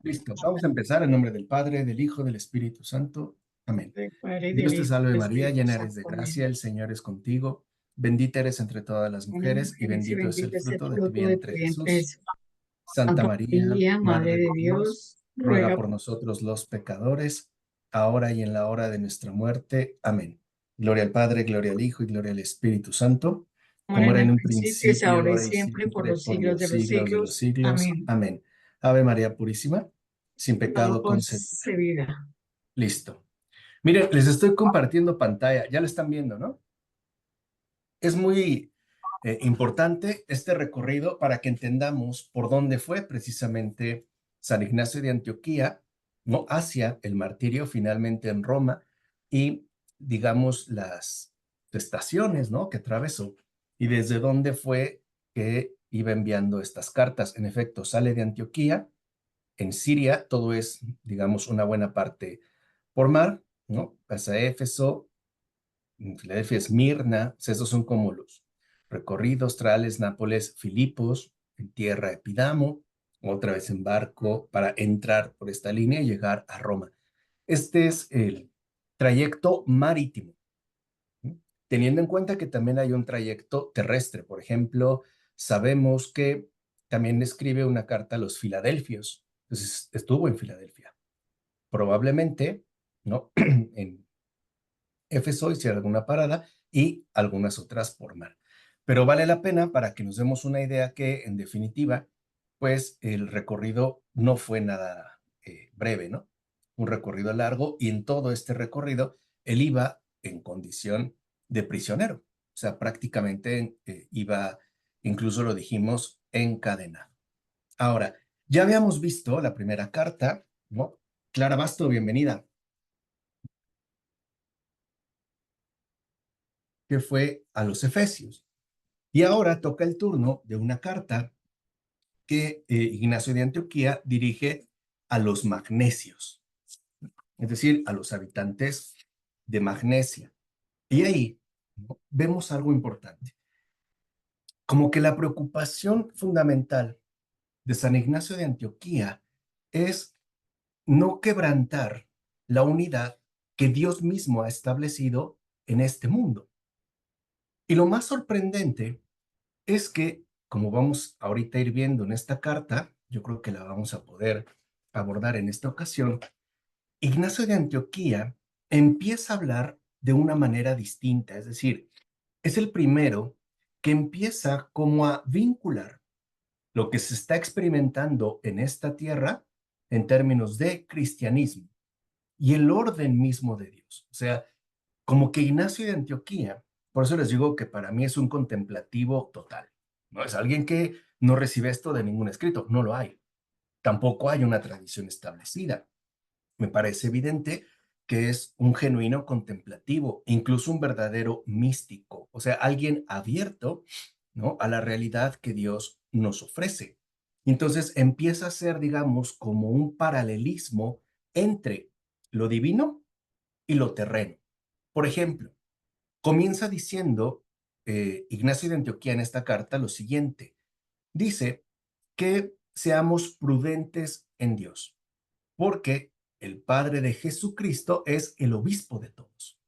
Listo, vamos a empezar en nombre del Padre, del Hijo, del Espíritu Santo. Amén. Del Padre, y del Dios te Hijo, y salve del María, Espíritu llena eres Santo. de Amén. gracia, el Señor es contigo. Bendita eres entre todas las Amén, mujeres y mujeres, y bendito es el bendito es el fruto de tu fruto de tu vientre, vientre, Jesús. Jesús. Santa Santa María, María, Madre Madre de de Dios, Dios, ruega ruega por nosotros los pecadores, ahora y en la hora de nuestra muerte. Amén. Gloria al Padre, gloria al Hijo y gloria al Espíritu Santo, por como en era en el un principio, es principio, ahora y ahora y siempre, por siempre, los por siglos los de los siglos de los siglos. siglos. Amén. Amén. Ave María Purísima, sin No pecado concebida. concebida. Listo. Miren, les estoy compartiendo pantalla, ya lo están viendo, ¿no? Es muy importante este recorrido para que entendamos por dónde fue precisamente San Ignacio de Antioquía, ¿no? Hacia el martirio finalmente en Roma y, digamos, las estaciones, ¿no? Que atravesó y desde dónde fue que iba enviando estas cartas. En efecto, sale de Antioquía, en Siria, todo es, digamos, una buena parte por mar, ¿no? Pasa a Éfeso, en Filadelfia, Esmirna, pues esos son como los recorridos, Trales, Nápoles, Filipos, en tierra Epidamo, otra vez en barco para entrar por esta línea y llegar a Roma. Este es el trayecto marítimo, ¿sí? Teniendo en cuenta que también hay un trayecto terrestre. Por ejemplo, sabemos que también escribe una carta a los filadelfios, entonces estuvo en Filadelfia. Probablemente, ¿no? En Éfeso, hicieron alguna parada y algunas otras por mar. Pero vale la pena para que nos demos una idea que, en definitiva, pues el recorrido no fue nada breve, ¿no? Un recorrido largo y en todo este recorrido él iba en condición de prisionero. O sea, prácticamente iba, incluso lo dijimos, encadenado. Ahora, ya habíamos visto la primera carta, ¿no? Clara Basto, bienvenida, que fue a los Efesios. Y ahora toca el turno de una carta que Ignacio de Antioquía dirige a los magnesios, es decir, a los habitantes de Magnesia. Y ahí, ¿no?, vemos algo importante, como que la preocupación fundamental de San Ignacio de Antioquía es no quebrantar la unidad que Dios mismo ha establecido en este mundo. Y lo más sorprendente es que, como vamos ahorita a ir viendo en esta carta, yo creo que la vamos a poder abordar en esta ocasión, Ignacio de Antioquía empieza a hablar de una manera distinta, es decir, es el primero que empieza como a vincular lo que se está experimentando en esta tierra en términos de cristianismo y el orden mismo de Dios. O sea, como que Ignacio de Antioquía, por eso les digo que para mí es un contemplativo total. No es alguien que no recibe esto de ningún escrito, no lo hay. Tampoco hay una tradición establecida. Me parece evidente que es un genuino contemplativo, incluso un verdadero místico, o sea, alguien abierto, ¿no?, a la realidad que Dios nos ofrece. Entonces empieza a ser, digamos, como un paralelismo entre lo divino y lo terreno. Por ejemplo, comienza diciendo Ignacio de Antioquía en esta carta lo siguiente. Dice que seamos prudentes en Dios, porque el Padre de Jesucristo es el obispo de todos.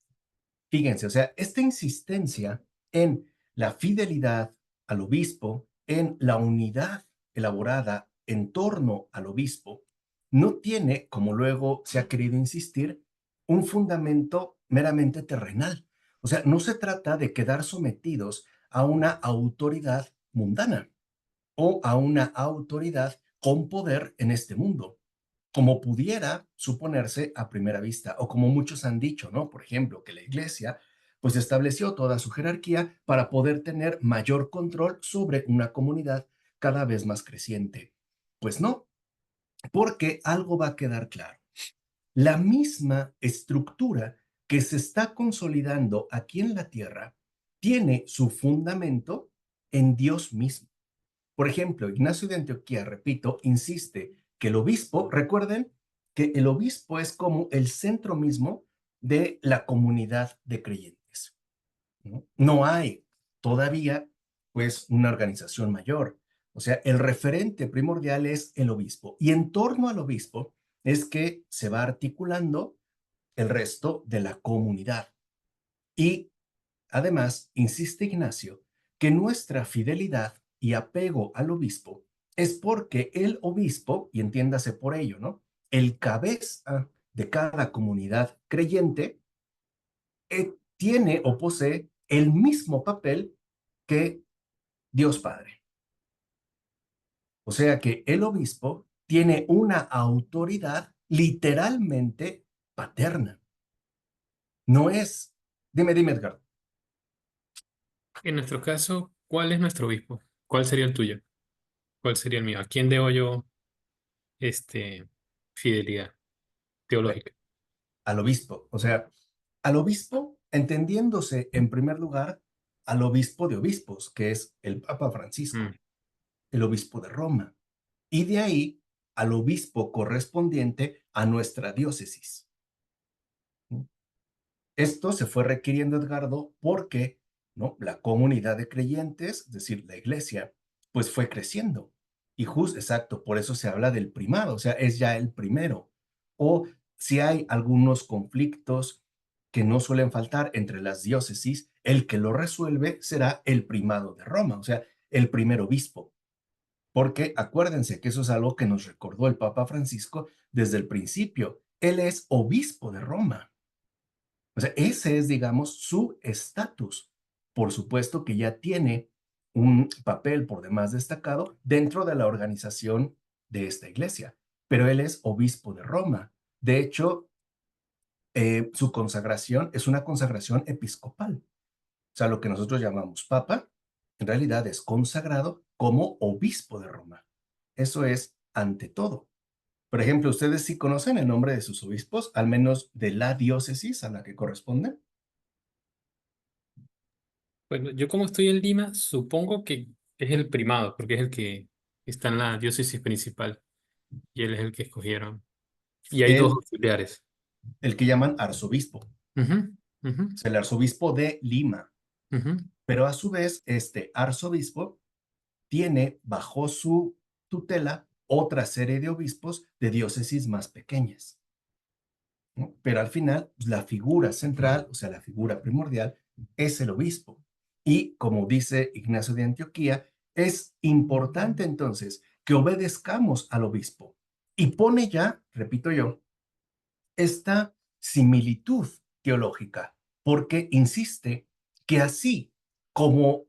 Fíjense, o sea, esta insistencia en la fidelidad al obispo, en la unidad elaborada en torno al obispo, no tiene, como luego se ha querido insistir, un fundamento meramente terrenal. O sea, no se trata de quedar sometidos a una autoridad mundana o a una autoridad con poder en este mundo, como pudiera suponerse a primera vista, o como muchos han dicho, ¿no? Por ejemplo, que la iglesia pues estableció toda su jerarquía para poder tener mayor control sobre una comunidad cada vez más creciente. Pues no, porque algo va a quedar claro. La misma estructura que se está consolidando aquí en la tierra tiene su fundamento en Dios mismo. Por ejemplo, Ignacio de Antioquía, repito, insiste que el obispo, recuerden que el obispo es como el centro mismo de la comunidad de creyentes, ¿no? No hay todavía, pues, una organización mayor. O sea, el referente primordial es el obispo. Y en torno al obispo es que se va articulando el resto de la comunidad. Y además, insiste Ignacio, que nuestra fidelidad y apego al obispo es porque el obispo, y entiéndase por ello, ¿no? El cabeza de cada comunidad creyente tiene o posee el mismo papel que Dios Padre. O sea que el obispo tiene una autoridad literalmente paterna. No es, dime Edgar. En nuestro caso, ¿cuál es nuestro obispo? ¿Cuál sería el tuyo? ¿Cuál sería el mío? ¿A quién debo yo, este, fidelidad Bueno, teológica? al obispo. O sea, al obispo, entendiéndose en primer lugar al obispo de obispos, que es el Papa Mm. Francisco, el obispo de Roma, y de ahí al obispo correspondiente a nuestra diócesis. Esto se fue requiriendo, Edgardo, porque, ¿no?, la comunidad de creyentes, es decir, la iglesia, pues fue creciendo. Y justo, exacto, por eso se habla del primado, o sea, es ya el primero. O si hay algunos conflictos que no suelen faltar entre las diócesis, el que lo resuelve será el primado de Roma, o sea, el primer obispo. Porque acuérdense que eso es algo que nos recordó el Papa Francisco desde el principio. Él es obispo de Roma. O sea, ese es, digamos, su estatus. Por supuesto que ya tiene un papel por demás destacado dentro de la organización de esta iglesia, pero él es obispo de Roma. De hecho, su consagración es una consagración episcopal. O sea, lo que nosotros llamamos papa, en realidad es consagrado como obispo de Roma. Eso es ante todo. Por ejemplo, ¿ustedes sí conocen el nombre de sus obispos, al menos de la diócesis a la que corresponden? Bueno, yo como estoy en Lima, supongo que es el primado, porque es el que está en la diócesis principal y él es el que escogieron. Y hay dos El auxiliares. el que llaman arzobispo, Ujú, ujú, es el arzobispo de Lima, ujú. pero a su vez este arzobispo tiene bajo su tutela otra serie de obispos de diócesis más pequeñas, ¿no? Pero al final, pues, la figura central, o sea, la figura primordial, es el obispo. Y como dice Ignacio de Antioquía, es importante entonces que obedezcamos al obispo. Y pone ya, repito yo, esta similitud teológica, porque insiste que así como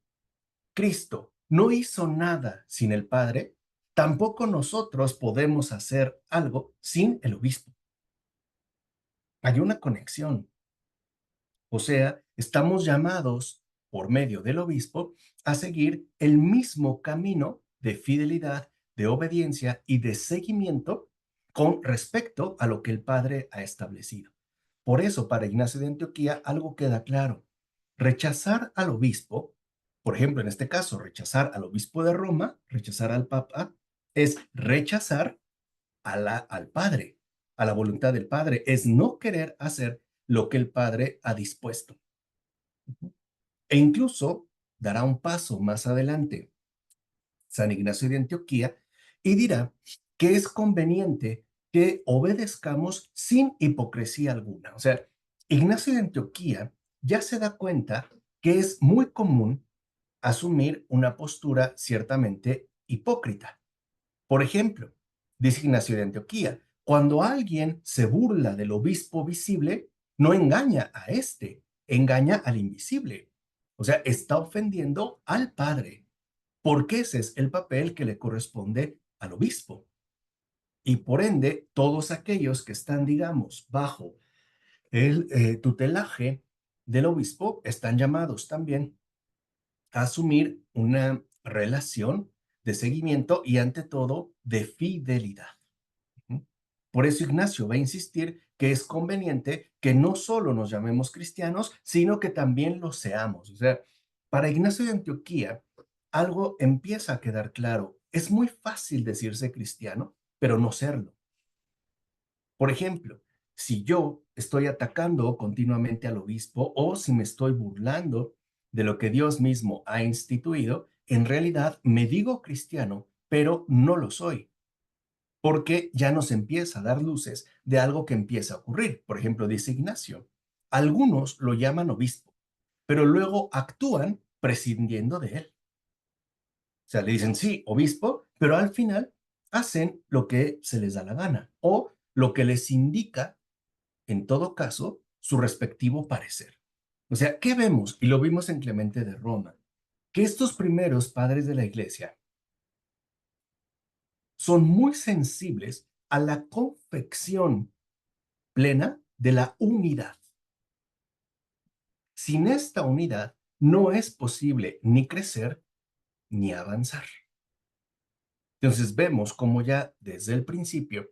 Cristo no hizo nada sin el Padre, tampoco nosotros podemos hacer algo sin el obispo. Hay una conexión. O sea, estamos llamados por medio del obispo a seguir el mismo camino de fidelidad, de obediencia y de seguimiento con respecto a lo que el Padre ha establecido. Por eso, para Ignacio de Antioquía, algo queda claro. Rechazar al obispo, por ejemplo, en este caso, rechazar al obispo de Roma, rechazar al Papa, es rechazar al Padre, a la voluntad del Padre, es no querer hacer lo que el Padre ha dispuesto. E incluso dará un paso más adelante San Ignacio de Antioquía y dirá que es conveniente que obedezcamos sin hipocresía alguna. O sea, Ignacio de Antioquía ya se da cuenta que es muy común asumir una postura ciertamente hipócrita. Por ejemplo, dice Ignacio de Antioquía, cuando alguien se burla del obispo visible, no engaña a éste, engaña al invisible. O sea, está ofendiendo al Padre, porque ese es el papel que le corresponde al obispo. Y por ende, todos aquellos que están, digamos, bajo el tutelaje del obispo están llamados también a asumir una relación de seguimiento y ante todo de fidelidad. Por eso Ignacio va a insistir que es conveniente que no solo nos llamemos cristianos, sino que también lo seamos. O sea, para Ignacio de Antioquía, algo empieza a quedar claro. Es muy fácil decirse cristiano, pero no serlo. Por ejemplo, si yo estoy atacando continuamente al obispo o si me estoy burlando de lo que Dios mismo ha instituido, en realidad me digo cristiano, pero no lo soy, porque ya nos empieza a dar luces de algo que empieza a ocurrir. Por ejemplo, dice Ignacio, algunos lo llaman obispo, pero luego actúan prescindiendo de él. O sea, le dicen sí, obispo, pero al final hacen lo que se les da la gana o lo que les indica, en todo caso, su respectivo parecer. O sea, ¿qué vemos? Y lo vimos en Clemente de Roma, que estos primeros padres de la iglesia son muy sensibles a la confección plena de la unidad. Sin esta unidad no es posible ni crecer ni avanzar. Entonces vemos como ya desde el principio,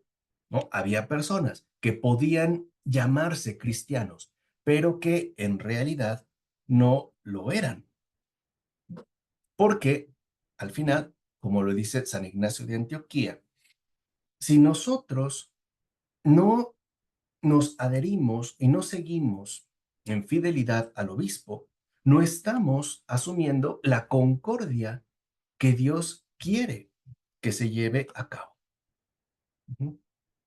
¿no? Había personas que podían llamarse cristianos, pero que en realidad no lo eran. Porque al final, como lo dice San Ignacio de Antioquía, si nosotros no nos adherimos y no seguimos en fidelidad al obispo, no estamos asumiendo la concordia que Dios quiere que se lleve a cabo.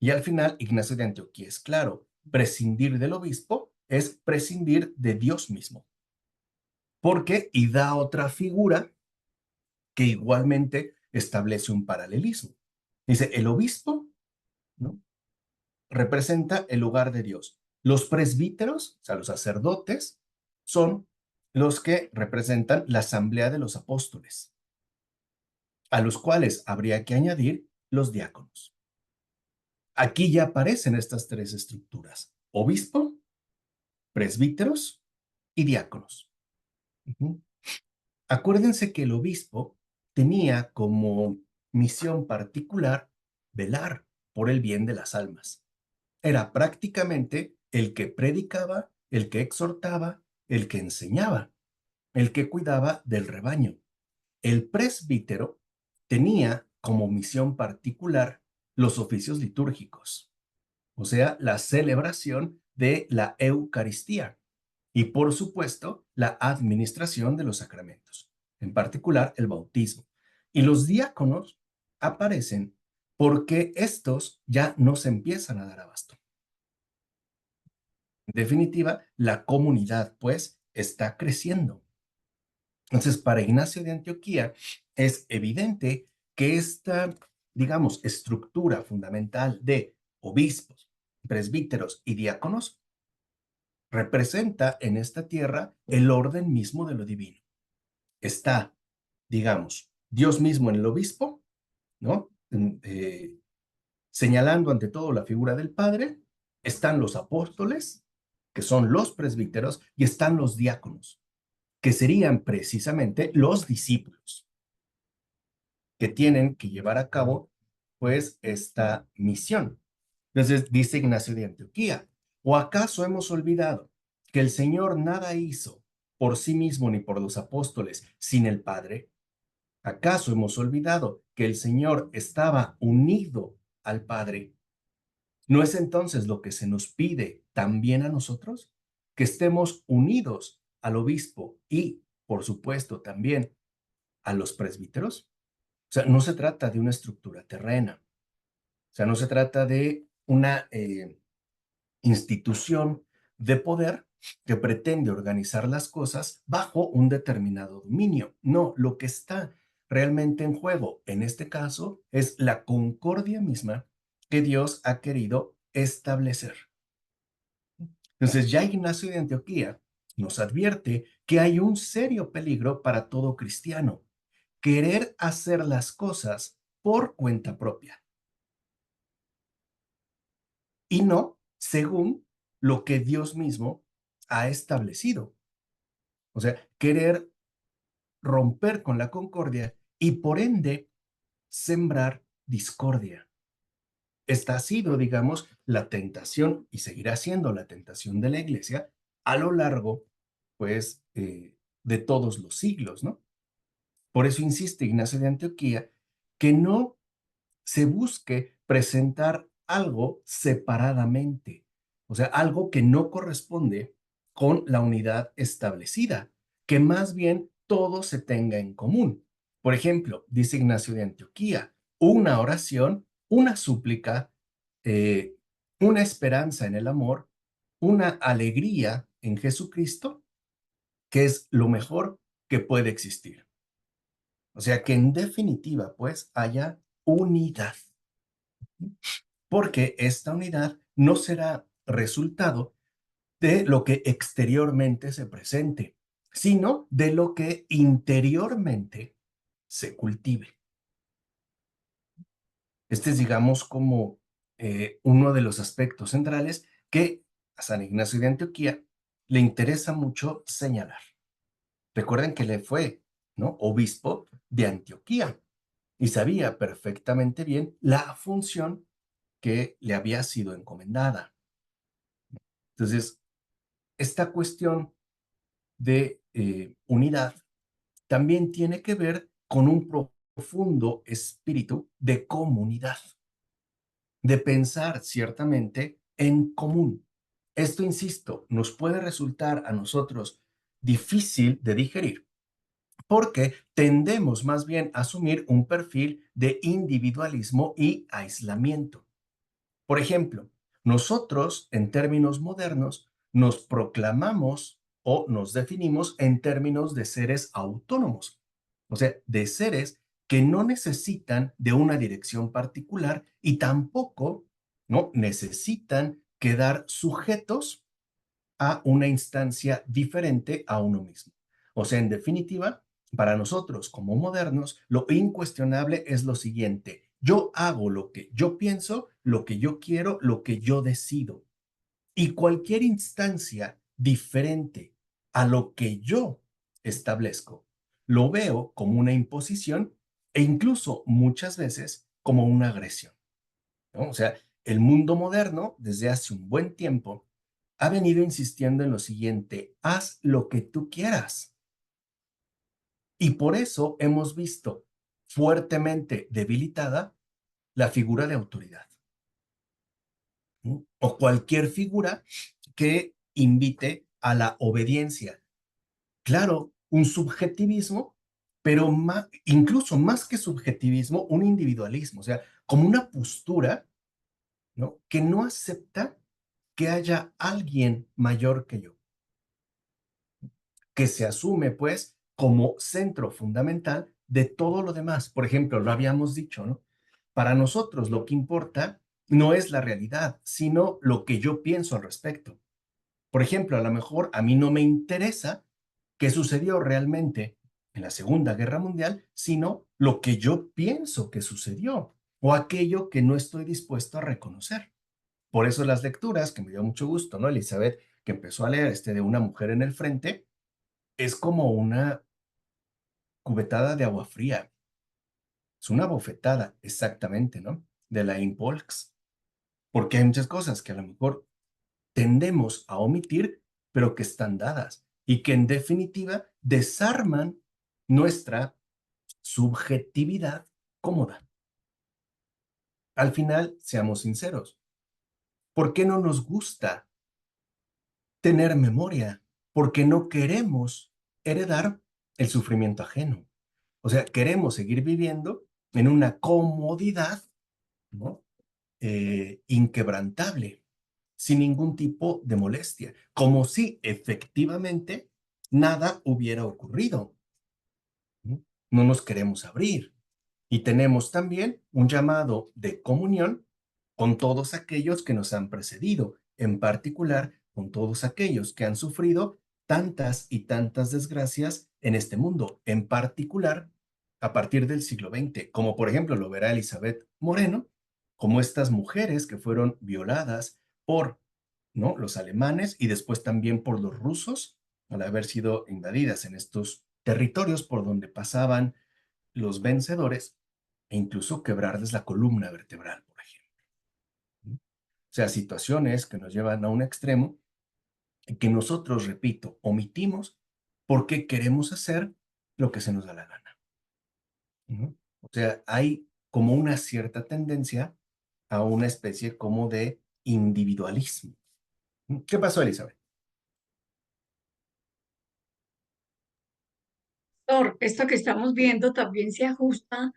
Y al final, Ignacio de Antioquía es claro, prescindir del obispo es prescindir de Dios mismo, porque y da otra figura que igualmente establece un paralelismo. Dice, el obispo, ¿no?, representa el lugar de Dios. Los presbíteros, o sea, los sacerdotes, son los que representan la asamblea de los apóstoles, a los cuales habría que añadir los diáconos. Aquí ya aparecen estas tres estructuras: obispo, presbíteros y diáconos. Ujú. Acuérdense que el obispo tenía como misión particular velar por el bien de las almas. Era prácticamente el que predicaba, el que exhortaba, el que enseñaba, el que cuidaba del rebaño. El presbítero tenía como misión particular los oficios litúrgicos, o sea, la celebración de la Eucaristía y, por supuesto, la administración de los sacramentos, en particular el bautismo. Y los diáconos aparecen porque estos ya no se empiezan a dar abasto. En definitiva, la comunidad, pues, está creciendo. Entonces, para Ignacio de Antioquía es evidente que esta, digamos, estructura fundamental de obispos, presbíteros y diáconos representa en esta tierra el orden mismo de lo divino. Está, digamos, Dios mismo en el obispo, ¿no? Señalando ante todo la figura del Padre, están los apóstoles, que son los presbíteros, y están los diáconos, que serían precisamente los discípulos, que tienen que llevar a cabo, pues, esta misión. Entonces, dice Ignacio de Antioquía, ¿o acaso hemos olvidado que el Señor nada hizo por sí mismo ni por los apóstoles sin el Padre? ¿Acaso hemos olvidado que el Señor estaba unido al Padre? ¿No es entonces lo que se nos pide también a nosotros? Que estemos unidos al obispo y, por supuesto, también a los presbíteros. O sea, no se trata de una estructura terrena. O sea, no se trata de una institución de poder que pretende organizar las cosas bajo un determinado dominio. No, lo que está realmente en juego en este caso es la concordia misma que Dios ha querido establecer. Entonces, ya Ignacio de Antioquía nos advierte que hay un serio peligro para todo cristiano: querer hacer las cosas por cuenta propia y no según lo que Dios mismo ha establecido. O sea, querer romper con la concordia y por ende sembrar discordia. Esta ha sido, digamos, la tentación y seguirá siendo la tentación de la iglesia a lo largo, pues, de todos los siglos, ¿no? Por eso insiste Ignacio de Antioquía que no se busque presentar algo separadamente, o sea, algo que no corresponde con la unidad establecida, que más bien todo se tenga en común. Por ejemplo, dice Ignacio de Antioquía, una oración, una súplica, eh, una esperanza en el amor, una alegría en Jesucristo, que es lo mejor que puede existir. O sea, que en definitiva, pues, haya unidad, porque esta unidad no será resultado de lo que exteriormente se presente, sino de lo que interiormente se cultive. Este es, digamos, como uno de los aspectos centrales que a San Ignacio de Antioquía le interesa mucho señalar. Recuerden que le fue, ¿no?, obispo de Antioquía y sabía perfectamente bien la función que le había sido encomendada. Entonces, esta cuestión de unidad también tiene que ver con un profundo espíritu de comunidad, de pensar ciertamente en común. Esto, insisto, nos puede resultar a nosotros difícil de digerir porque tendemos más bien a asumir un perfil de individualismo y aislamiento. Por ejemplo, nosotros, en términos modernos, nos proclamamos o nos definimos en términos de seres autónomos, o sea, de seres que no necesitan de una dirección particular y tampoco, ¿no?, necesitan quedar sujetos a una instancia diferente a uno mismo. O sea, en definitiva, para nosotros como modernos, lo incuestionable es lo siguiente: yo hago lo que yo pienso, lo que yo quiero, lo que yo decido. Y cualquier instancia diferente a lo que yo establezco, lo veo como una imposición e incluso muchas veces como una agresión, ¿no? O sea, el mundo moderno, desde hace un buen tiempo, ha venido insistiendo en lo siguiente: haz lo que tú quieras. Y por eso hemos visto fuertemente debilitada la figura de autoridad, ¿no?, o cualquier figura que invite a la obediencia. Claro, un subjetivismo, pero incluso más que subjetivismo, un individualismo, o sea, como una postura, ¿no?, que no acepta que haya alguien mayor que yo, que se asume, pues, como centro fundamental de todo lo demás. Por ejemplo, lo habíamos dicho, ¿no? Para nosotros lo que importa no es la realidad, sino lo que yo pienso al respecto. Por ejemplo, a lo mejor a mí no me interesa qué sucedió realmente en la Segunda Guerra Mundial, sino lo que yo pienso que sucedió o aquello que no estoy dispuesto a reconocer. Por eso las lecturas, que me dio mucho gusto, ¿no? Elizabeth, que empezó a leer de una mujer en el frente, es como una cubetada de agua fría. Es una bofetada, exactamente, ¿no?, de la Polks, porque hay muchas cosas que a lo mejor tendemos a omitir, pero que están dadas y que en definitiva desarman nuestra subjetividad cómoda. Al final, seamos sinceros, ¿por qué no nos gusta tener memoria? Porque no queremos heredar el sufrimiento ajeno. O sea, queremos seguir viviendo en una comodidad, ¿no?, inquebrantable, sin ningún tipo de molestia, como si efectivamente nada hubiera ocurrido, ¿no? No nos queremos abrir. Y tenemos también un llamado de comunión con todos aquellos que nos han precedido, en particular con todos aquellos que han sufrido tantas y tantas desgracias en este mundo, en particular a partir del siglo XX, como por ejemplo lo verá Elizabeth Moreno, como estas mujeres que fueron violadas por, ¿no?, los alemanes y después también por los rusos al haber sido invadidas en estos territorios por donde pasaban los vencedores e incluso quebrarles la columna vertebral, por ejemplo, ¿no? O sea, situaciones que nos llevan a un extremo y que nosotros, repito, omitimos porque queremos hacer lo que se nos da la gana, ¿no? O sea, hay como una cierta tendencia a una especie como de individualismo. ¿Qué pasó, Elizabeth? Doctor, esto que estamos viendo también se ajusta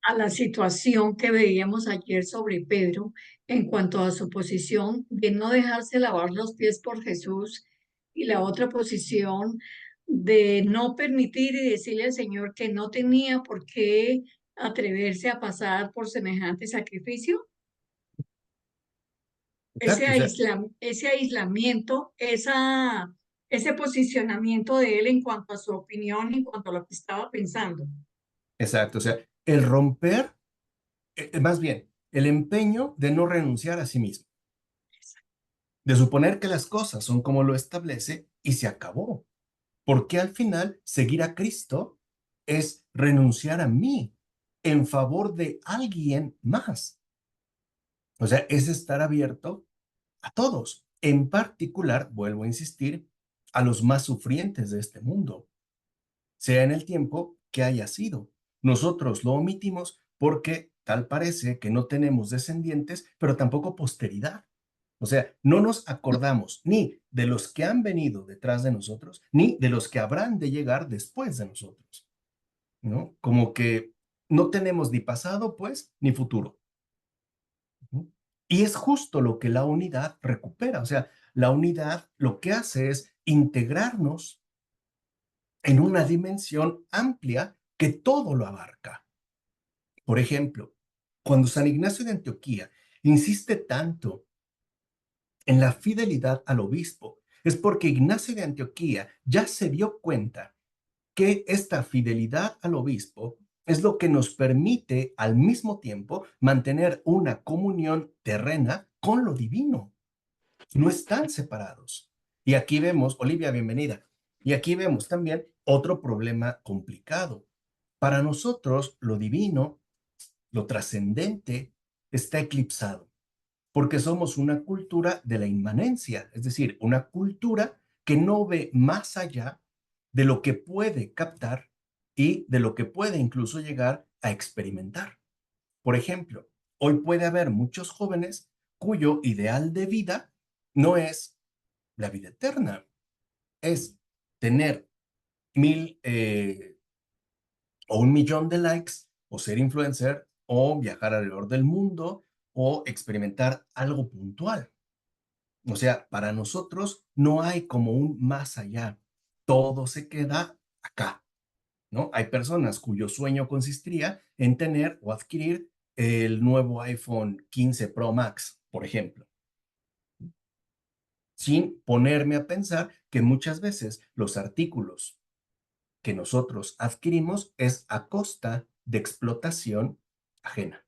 a la situación que veíamos ayer sobre Pedro en cuanto a su posición de no dejarse lavar los pies por Jesús y la otra posición de no permitir y decirle al Señor que no tenía por qué atreverse a pasar por semejante sacrificio. Exacto, o sea, Ese aislamiento, ese posicionamiento de él en cuanto a su opinión, en cuanto a lo que estaba pensando. exacto, o sea, el romper, más bien, el empeño de no renunciar a sí mismo, de suponer que las cosas son como lo establece y se acabó. Porque al final seguir a Cristo es renunciar a mí en favor de alguien más. O sea, es estar abierto a todos, en particular, vuelvo a insistir, a los más sufrientes de este mundo, sea en el tiempo que haya sido. Nosotros lo omitimos porque tal parece que no tenemos descendientes, pero tampoco posteridad. O sea, no nos acordamos ni de los que han venido detrás de nosotros, ni de los que habrán de llegar después de nosotros, ¿no? Como que no tenemos ni pasado, pues, ni futuro. ¿No? Y es justo lo que la unidad recupera. O sea, la unidad lo que hace es integrarnos en una dimensión amplia que todo lo abarca. Por ejemplo, cuando San Ignacio de Antioquía insiste tanto en la fidelidad al obispo, es porque Ignacio de Antioquía ya se dio cuenta que esta fidelidad al obispo es lo que nos permite al mismo tiempo mantener una comunión terrena con lo divino. No están separados. Y aquí vemos, Olivia, bienvenida. Y aquí vemos también otro problema complicado. Para nosotros, lo divino, lo trascendente, está eclipsado, porque somos una cultura de la inmanencia, es decir, una cultura que no ve más allá de lo que puede captar y de lo que puede incluso llegar a experimentar. Por ejemplo, hoy puede haber muchos jóvenes cuyo ideal de vida no es la vida eterna, es tener 1000 o 1 millón de likes o ser influencer o viajar alrededor del mundo o experimentar algo puntual. O sea, para nosotros no hay como un más allá. Todo se queda acá, ¿no? Hay personas cuyo sueño consistiría en tener o adquirir el nuevo iPhone 15 Pro Max, por ejemplo, sin ponerme a pensar que muchas veces los artículos que nosotros adquirimos es a costa de explotación ajena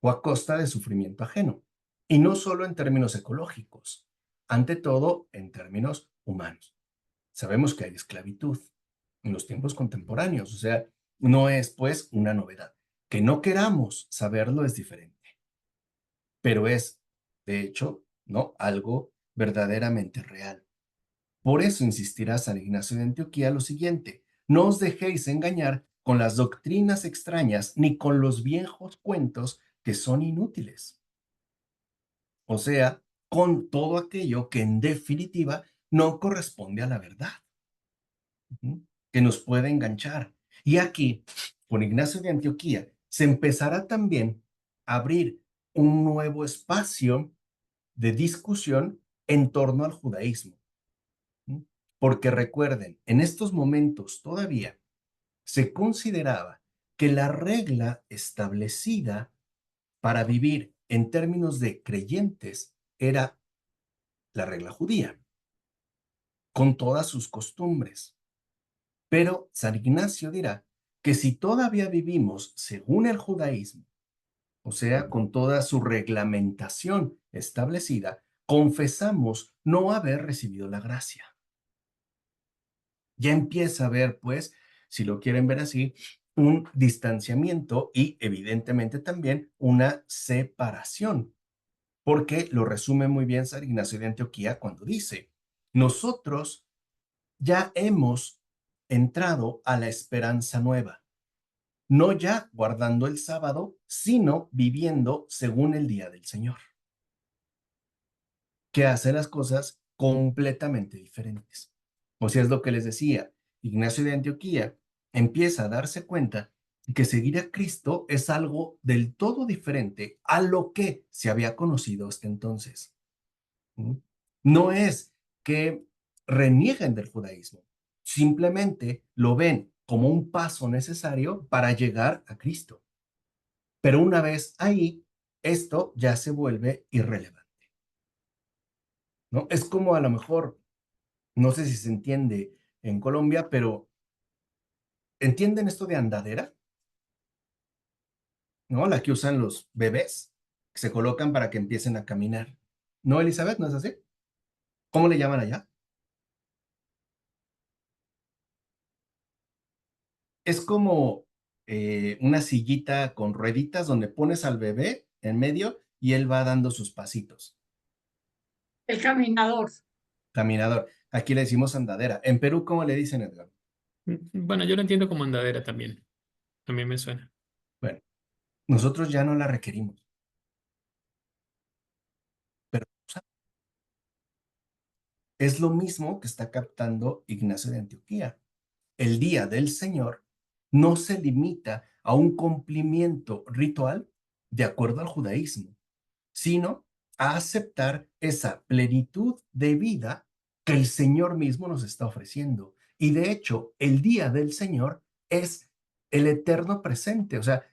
o a costa de sufrimiento ajeno. Y no solo en términos ecológicos, ante todo en términos humanos. Sabemos que hay esclavitud en los tiempos contemporáneos, o sea, no es pues una novedad. Que no queramos saberlo es diferente, pero es, de hecho, ¿no? Algo verdaderamente real. Por eso insistirá San Ignacio de Antioquía lo siguiente: no os dejéis engañar con las doctrinas extrañas ni con los viejos cuentos que son inútiles. O sea, con todo aquello que en definitiva no corresponde a la verdad, ¿sí? Que nos puede enganchar. Y aquí, con Ignacio de Antioquía, se empezará también a abrir un nuevo espacio de discusión en torno al judaísmo. ¿Sí? Porque recuerden, en estos momentos todavía se consideraba que la regla establecida para vivir en términos de creyentes era la regla judía, con todas sus costumbres. Pero San Ignacio dirá que si todavía vivimos según el judaísmo, o sea, con toda su reglamentación establecida, confesamos no haber recibido la gracia. Ya empieza a haber, pues, si lo quieren ver así, un distanciamiento y evidentemente también una separación, porque lo resume muy bien San Ignacio de Antioquía cuando dice: nosotros ya hemos entrado a la esperanza nueva, no ya guardando el sábado, sino viviendo según el día del Señor, que hace las cosas completamente diferentes. O sea, es lo que les decía, Ignacio de Antioquía empieza a darse cuenta que seguir a Cristo es algo del todo diferente a lo que se había conocido hasta entonces. ¿Mm? No es que renieguen del judaísmo, simplemente lo ven como un paso necesario para llegar a Cristo. Pero una vez ahí, esto ya se vuelve irrelevante, ¿no? Es como a lo mejor, no sé si se entiende en Colombia, pero ¿entienden esto de andadera? ¿No? La que usan los bebés, que se colocan para que empiecen a caminar. ¿No, Elizabeth? ¿No es así? ¿Cómo le llaman allá? Es como una sillita con rueditas donde pones al bebé en medio y él va dando sus pasitos. El caminador. Caminador. Aquí le decimos andadera. En Perú, ¿cómo le dicen, Edgar? Bueno, yo lo entiendo como andadera también. También me suena. Bueno, nosotros ya no la requerimos, pero es lo mismo que está captando Ignacio de Antioquía. El día del Señor no se limita a un cumplimiento ritual de acuerdo al judaísmo, sino a aceptar esa plenitud de vida que el Señor mismo nos está ofreciendo. Y de hecho, el día del Señor es el eterno presente, o sea,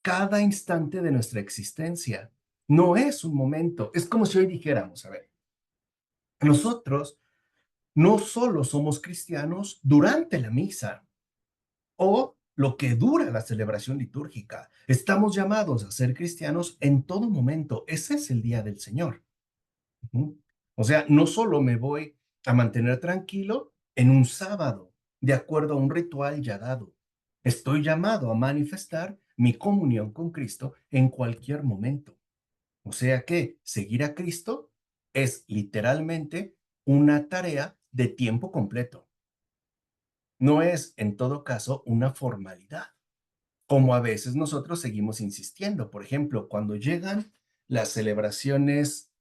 cada instante de nuestra existencia. No es un momento, es como si hoy dijéramos, a ver, nosotros no solo somos cristianos durante la misa o lo que dura la celebración litúrgica, estamos llamados a ser cristianos en todo momento. Ese es el día del Señor. Ujú. O sea, no solo me voy a mantener tranquilo en un sábado, de acuerdo a un ritual ya dado. Estoy llamado a manifestar mi comunión con Cristo en cualquier momento. O sea que seguir a Cristo es literalmente una tarea de tiempo completo. No es, en todo caso, una formalidad, como a veces nosotros seguimos insistiendo. Por ejemplo, cuando llegan las celebraciones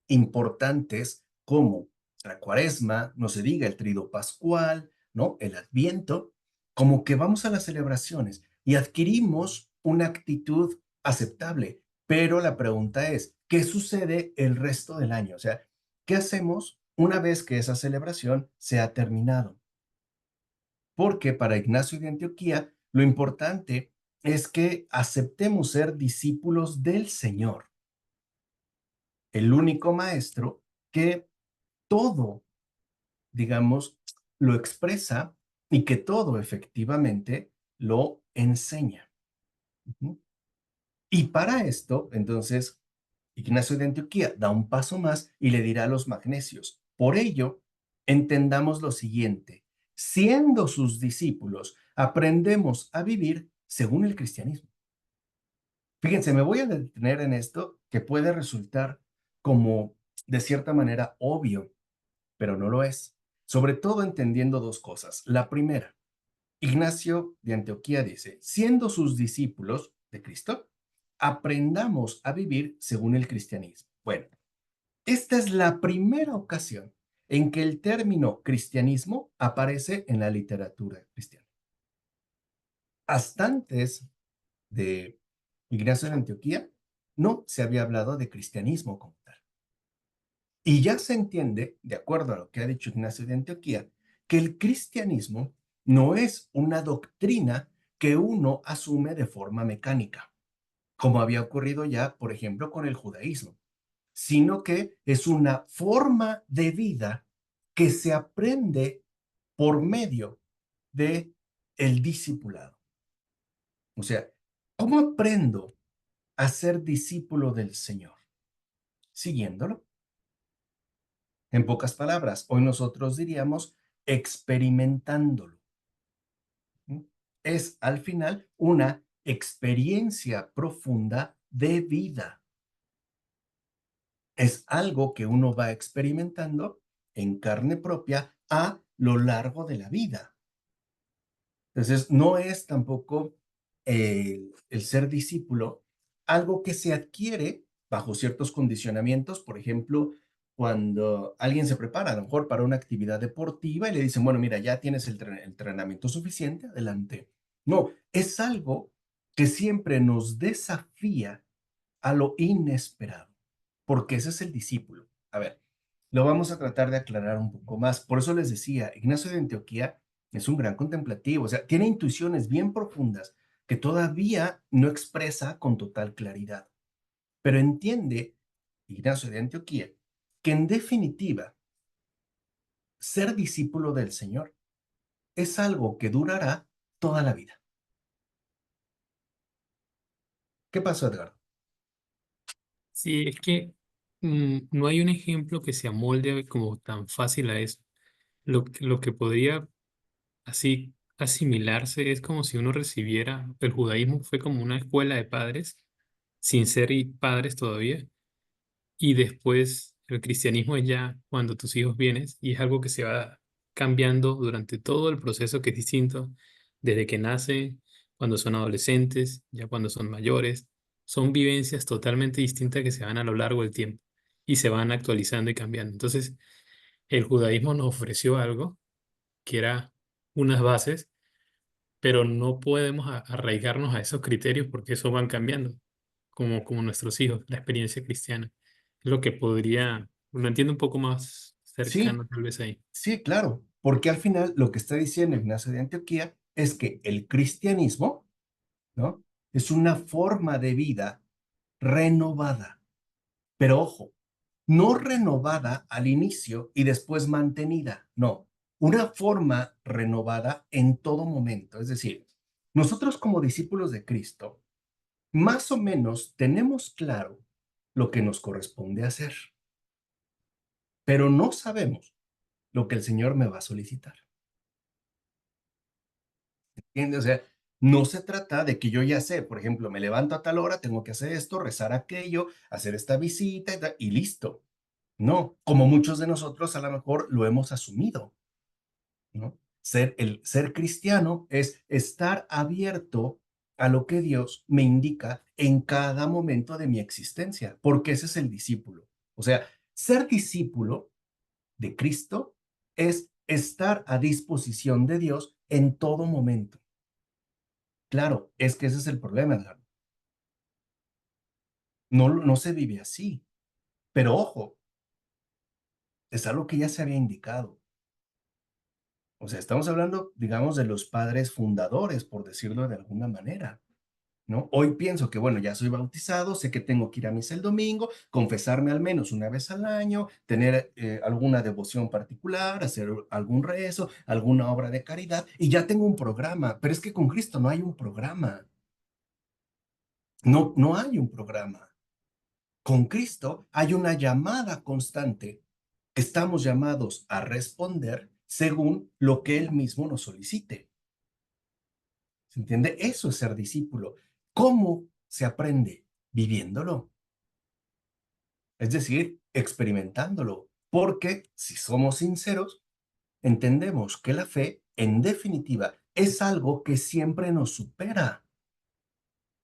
importantes como la Cuaresma, no se diga el Trido Pascual, ¿no? El Adviento, como que vamos a las celebraciones y adquirimos una actitud aceptable, pero la pregunta es, ¿qué sucede el resto del año? O sea, ¿qué hacemos una vez que esa celebración se ha terminado? Porque para Ignacio de Antioquía, lo importante es que aceptemos ser discípulos del Señor, el único maestro que todo, digamos, lo expresa y que todo efectivamente lo enseña. Ujú. Y para esto, entonces, Ignacio de Antioquía da un paso más y le dirá a los magnesios, por ello, entendamos lo siguiente, siendo sus discípulos, aprendemos a vivir según el cristianismo. Fíjense, me voy a detener en esto que puede resultar como, de cierta manera, obvio, pero no lo es. Sobre todo entendiendo dos cosas. La primera, Ignacio de Antioquía dice, siendo sus discípulos de Cristo, aprendamos a vivir según el cristianismo. Bueno, esta es la primera ocasión en que el término cristianismo aparece en la literatura cristiana. Hasta antes de Ignacio de Antioquía, no se había hablado de cristianismo como tal. Y ya se entiende, de acuerdo a lo que ha dicho Ignacio de Antioquía, que el cristianismo no es una doctrina que uno asume de forma mecánica, como había ocurrido ya, por ejemplo, con el judaísmo, sino que es una forma de vida que se aprende por medio de el discipulado. O sea, ¿cómo aprendo a ser discípulo del Señor? Siguiéndolo. En pocas palabras, hoy nosotros diríamos experimentándolo. Es al final una experiencia profunda de vida. Es algo que uno va experimentando en carne propia a lo largo de la vida. Entonces, no es tampoco el ser discípulo algo que se adquiere bajo ciertos condicionamientos, por ejemplo, cuando alguien se prepara a lo mejor para una actividad deportiva y le dicen, bueno, mira, ya tienes el entrenamiento suficiente, adelante. No, es algo que siempre nos desafía a lo inesperado, porque ese es el discípulo. A ver, lo vamos a tratar de aclarar un poco más. Por eso les decía, Ignacio de Antioquía es un gran contemplativo, o sea, tiene intuiciones bien profundas que todavía no expresa con total claridad, pero entiende Ignacio de Antioquía que en definitiva, ser discípulo del Señor es algo que durará toda la vida. ¿Qué pasó, Edgardo? Sí, es que no hay un ejemplo que se amolde como tan fácil a eso. Lo que podría así asimilarse es como si uno recibiera, el judaísmo fue como una escuela de padres, sin ser padres todavía, y después el cristianismo es ya cuando tus hijos vienes y es algo que se va cambiando durante todo el proceso que es distinto, desde que nacen, cuando son adolescentes, ya cuando son mayores. Son vivencias totalmente distintas que se van a lo largo del tiempo y se van actualizando y cambiando. Entonces, el judaísmo nos ofreció algo que era unas bases, pero no podemos arraigarnos a esos criterios porque eso van cambiando, como nuestros hijos, la experiencia cristiana. Es lo que podría, lo entiendo un poco más Sí, cercano tal vez ahí. sí, claro, porque al final lo que está diciendo Ignacio de Antioquía es que el cristianismo, ¿no? Es una forma de vida renovada, pero ojo, no renovada al inicio y después mantenida, no, una forma renovada en todo momento. Es decir, nosotros como discípulos de Cristo, más o menos tenemos claro lo que nos corresponde hacer, pero no sabemos lo que el Señor me va a solicitar. ¿Entiendes? O sea, no se trata de que yo ya sé, por ejemplo, me levanto a tal hora, tengo que hacer esto, rezar aquello, hacer esta visita y listo. No, como muchos de nosotros a lo mejor lo hemos asumido, ¿no? Ser cristiano es estar abierto a lo que Dios me indica en cada momento de mi existencia, porque ese es el discípulo. O sea, ser discípulo de Cristo es estar a disposición de Dios en todo momento. Claro, es que ese es el problema, Edgar. No, no se vive así. Pero ojo, es algo que ya se había indicado. O sea, estamos hablando, digamos, de los padres fundadores, por decirlo de alguna manera, ¿no? Hoy pienso que, bueno, ya soy bautizado, sé que tengo que ir a misa el domingo, confesarme al menos una vez al año, tener alguna devoción particular, hacer algún rezo, alguna obra de caridad, y ya tengo un programa. Pero es que con Cristo no hay un programa. No, no hay un programa. Con Cristo hay una llamada constante que estamos llamados a responder según lo que Él mismo nos solicite. ¿Se entiende? Eso es ser discípulo. ¿Cómo se aprende? Viviéndolo. Es decir, experimentándolo. Porque, si somos sinceros, entendemos que la fe, en definitiva, es algo que siempre nos supera.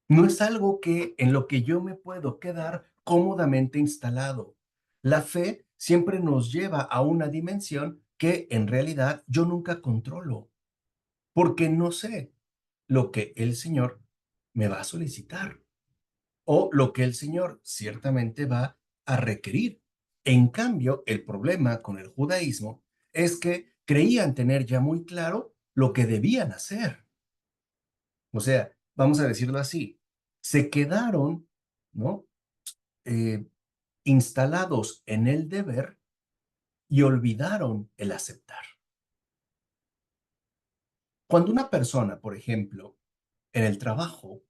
No es algo que en lo que yo me puedo quedar cómodamente instalado. La fe siempre nos lleva a una dimensión que en realidad yo nunca controlo, porque no sé lo que el Señor me va a solicitar o lo que el Señor ciertamente va a requerir. En cambio, el problema con el judaísmo es que creían tener ya muy claro lo que debían hacer. O sea, vamos a decirlo así, se quedaron, ¿no? Eh, instalados en el deber y olvidaron el aceptar. Cuando una persona, por ejemplo, en el trabajo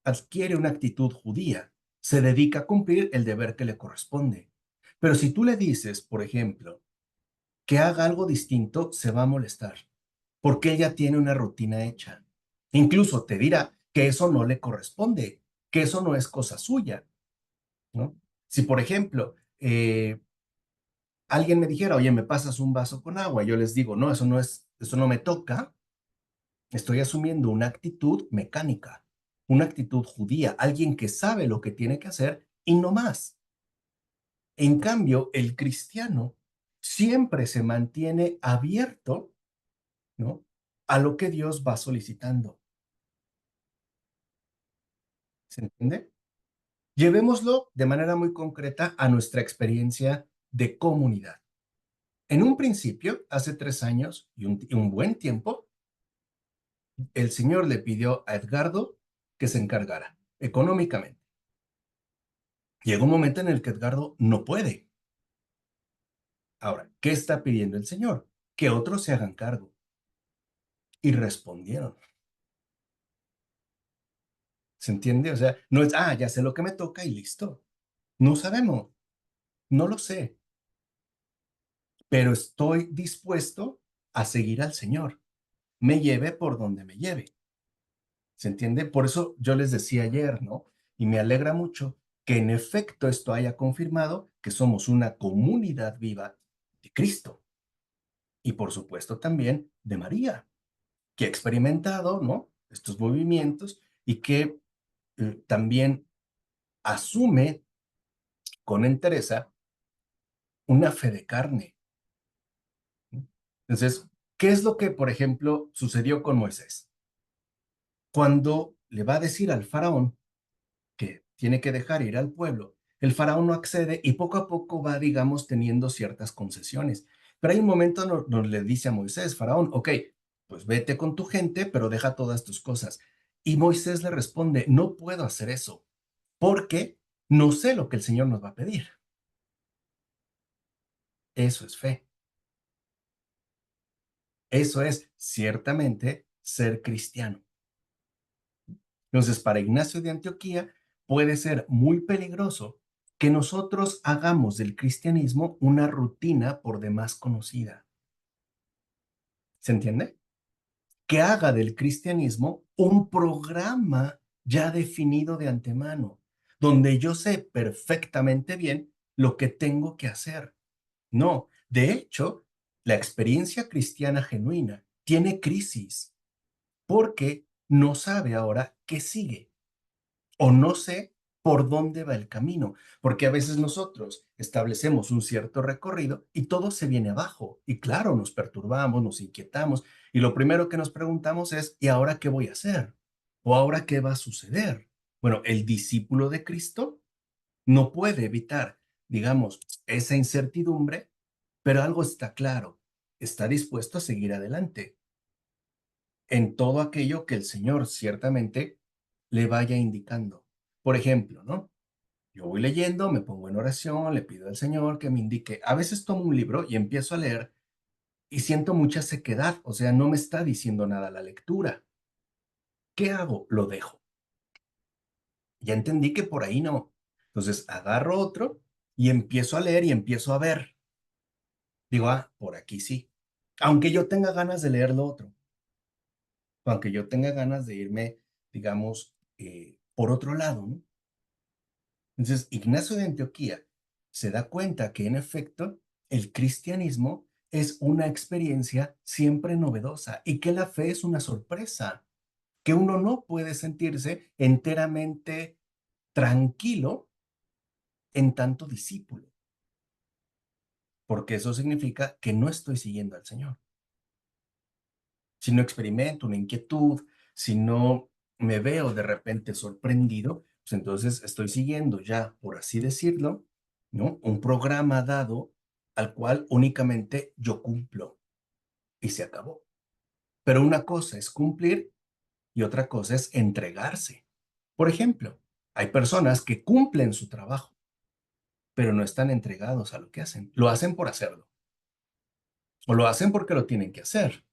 adquiere una actitud judía, se dedica a cumplir el deber que le corresponde. Pero si tú le dices, por ejemplo, que haga algo distinto, se va a molestar, porque ella tiene una rutina hecha. Incluso te dirá que eso no le corresponde, que eso no es cosa suya, ¿no? Si, por ejemplo, alguien me dijera, oye, ¿me pasas un vaso con agua? Yo les digo, no, eso no me toca. Estoy asumiendo una actitud mecánica, una actitud judía, alguien que sabe lo que tiene que hacer y no más. En cambio, el cristiano siempre se mantiene abierto, ¿no?, a lo que Dios va solicitando. ¿Se entiende? Llevémoslo de manera muy concreta a nuestra experiencia de comunidad. En un principio, hace 3 años y un buen tiempo, el Señor le pidió a Edgardo que se encargara económicamente. Llega un momento en el que Edgardo no puede. Ahora, ¿qué está pidiendo el Señor? Que otros se hagan cargo. Y respondieron. ¿Se entiende? O sea, no es, ya sé lo que me toca y listo. No sabemos, no lo sé, pero estoy dispuesto a seguir al Señor, me lleve por donde me lleve. ¿Se entiende? Por eso yo les decía ayer, ¿no? Y me alegra mucho que en efecto esto haya confirmado que somos una comunidad viva de Cristo y por supuesto también de María, que ha experimentado, ¿no?, estos movimientos y que también asume con entereza una fe de carne. Entonces, ¿qué es lo que, por ejemplo, sucedió con Moisés? Cuando le va a decir al faraón que tiene que dejar ir al pueblo, el faraón no accede y poco a poco va, digamos, teniendo ciertas concesiones. Pero hay un momento donde le dice a Moisés, faraón, ok, pues vete con tu gente, pero deja todas tus cosas. Y Moisés le responde, no puedo hacer eso, porque no sé lo que el Señor nos va a pedir. Eso es fe. Eso es ciertamente ser cristiano. Entonces, para Ignacio de Antioquía puede ser muy peligroso que nosotros hagamos del cristianismo una rutina por demás conocida. ¿Se entiende? Que haga del cristianismo un programa ya definido de antemano, donde yo sé perfectamente bien lo que tengo que hacer. No, de hecho, la experiencia cristiana genuina tiene crisis porque no sabe ahora qué sigue o no sé por dónde va el camino, porque a veces nosotros establecemos un cierto recorrido y todo se viene abajo y claro, nos perturbamos, nos inquietamos y lo primero que nos preguntamos es, ¿y ahora qué voy a hacer? ¿O ahora qué va a suceder? Bueno, el discípulo de Cristo no puede evitar, digamos, esa incertidumbre, pero algo está claro, está dispuesto a seguir adelante en todo aquello que el Señor ciertamente le vaya indicando. Por ejemplo, ¿no? Yo voy leyendo, me pongo en oración, le pido al Señor que me indique. A veces tomo un libro y empiezo a leer y siento mucha sequedad, o sea, no me está diciendo nada la lectura. ¿Qué hago? Lo dejo. Ya entendí que por ahí no. Entonces agarro otro y empiezo a leer y empiezo a ver. Digo, por aquí sí. Aunque yo tenga ganas de leer lo otro, aunque yo tenga ganas de irme, digamos, por otro lado, ¿no? Entonces, Ignacio de Antioquía se da cuenta que en efecto el cristianismo es una experiencia siempre novedosa y que la fe es una sorpresa, que uno no puede sentirse enteramente tranquilo en tanto discípulo, porque eso significa que no estoy siguiendo al Señor. Si no experimento una inquietud, si no me veo de repente sorprendido, pues entonces estoy siguiendo ya, por así decirlo, ¿no?, un programa dado al cual únicamente yo cumplo y se acabó. Pero una cosa es cumplir y otra cosa es entregarse. Por ejemplo, hay personas que cumplen su trabajo, pero no están entregados a lo que hacen. Lo hacen por hacerlo o lo hacen porque lo tienen que hacer.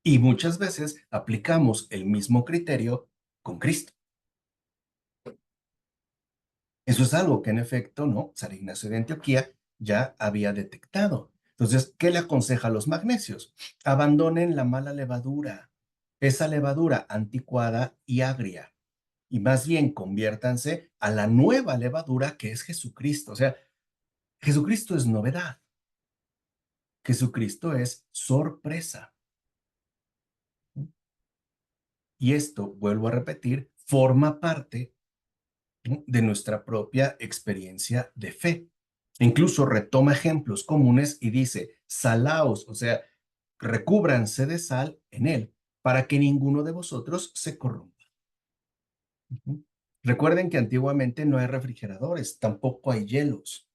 Y muchas veces aplicamos el mismo criterio con Cristo. Eso es algo que en efecto, ¿no?, San Ignacio de Antioquía ya había detectado. Entonces, ¿qué le aconseja a los magnesios? Abandonen la mala levadura, esa levadura anticuada y agria, y más bien conviértanse a la nueva levadura que es Jesucristo. O sea, Jesucristo es novedad. Jesucristo es sorpresa. Y esto, vuelvo a repetir, forma parte, ¿no?, de nuestra propia experiencia de fe. Incluso retoma ejemplos comunes y dice, salaos, o sea, recúbranse de sal en él, para que ninguno de vosotros se corrompa. Ujú. Recuerden que antiguamente no hay refrigeradores, tampoco hay hielos.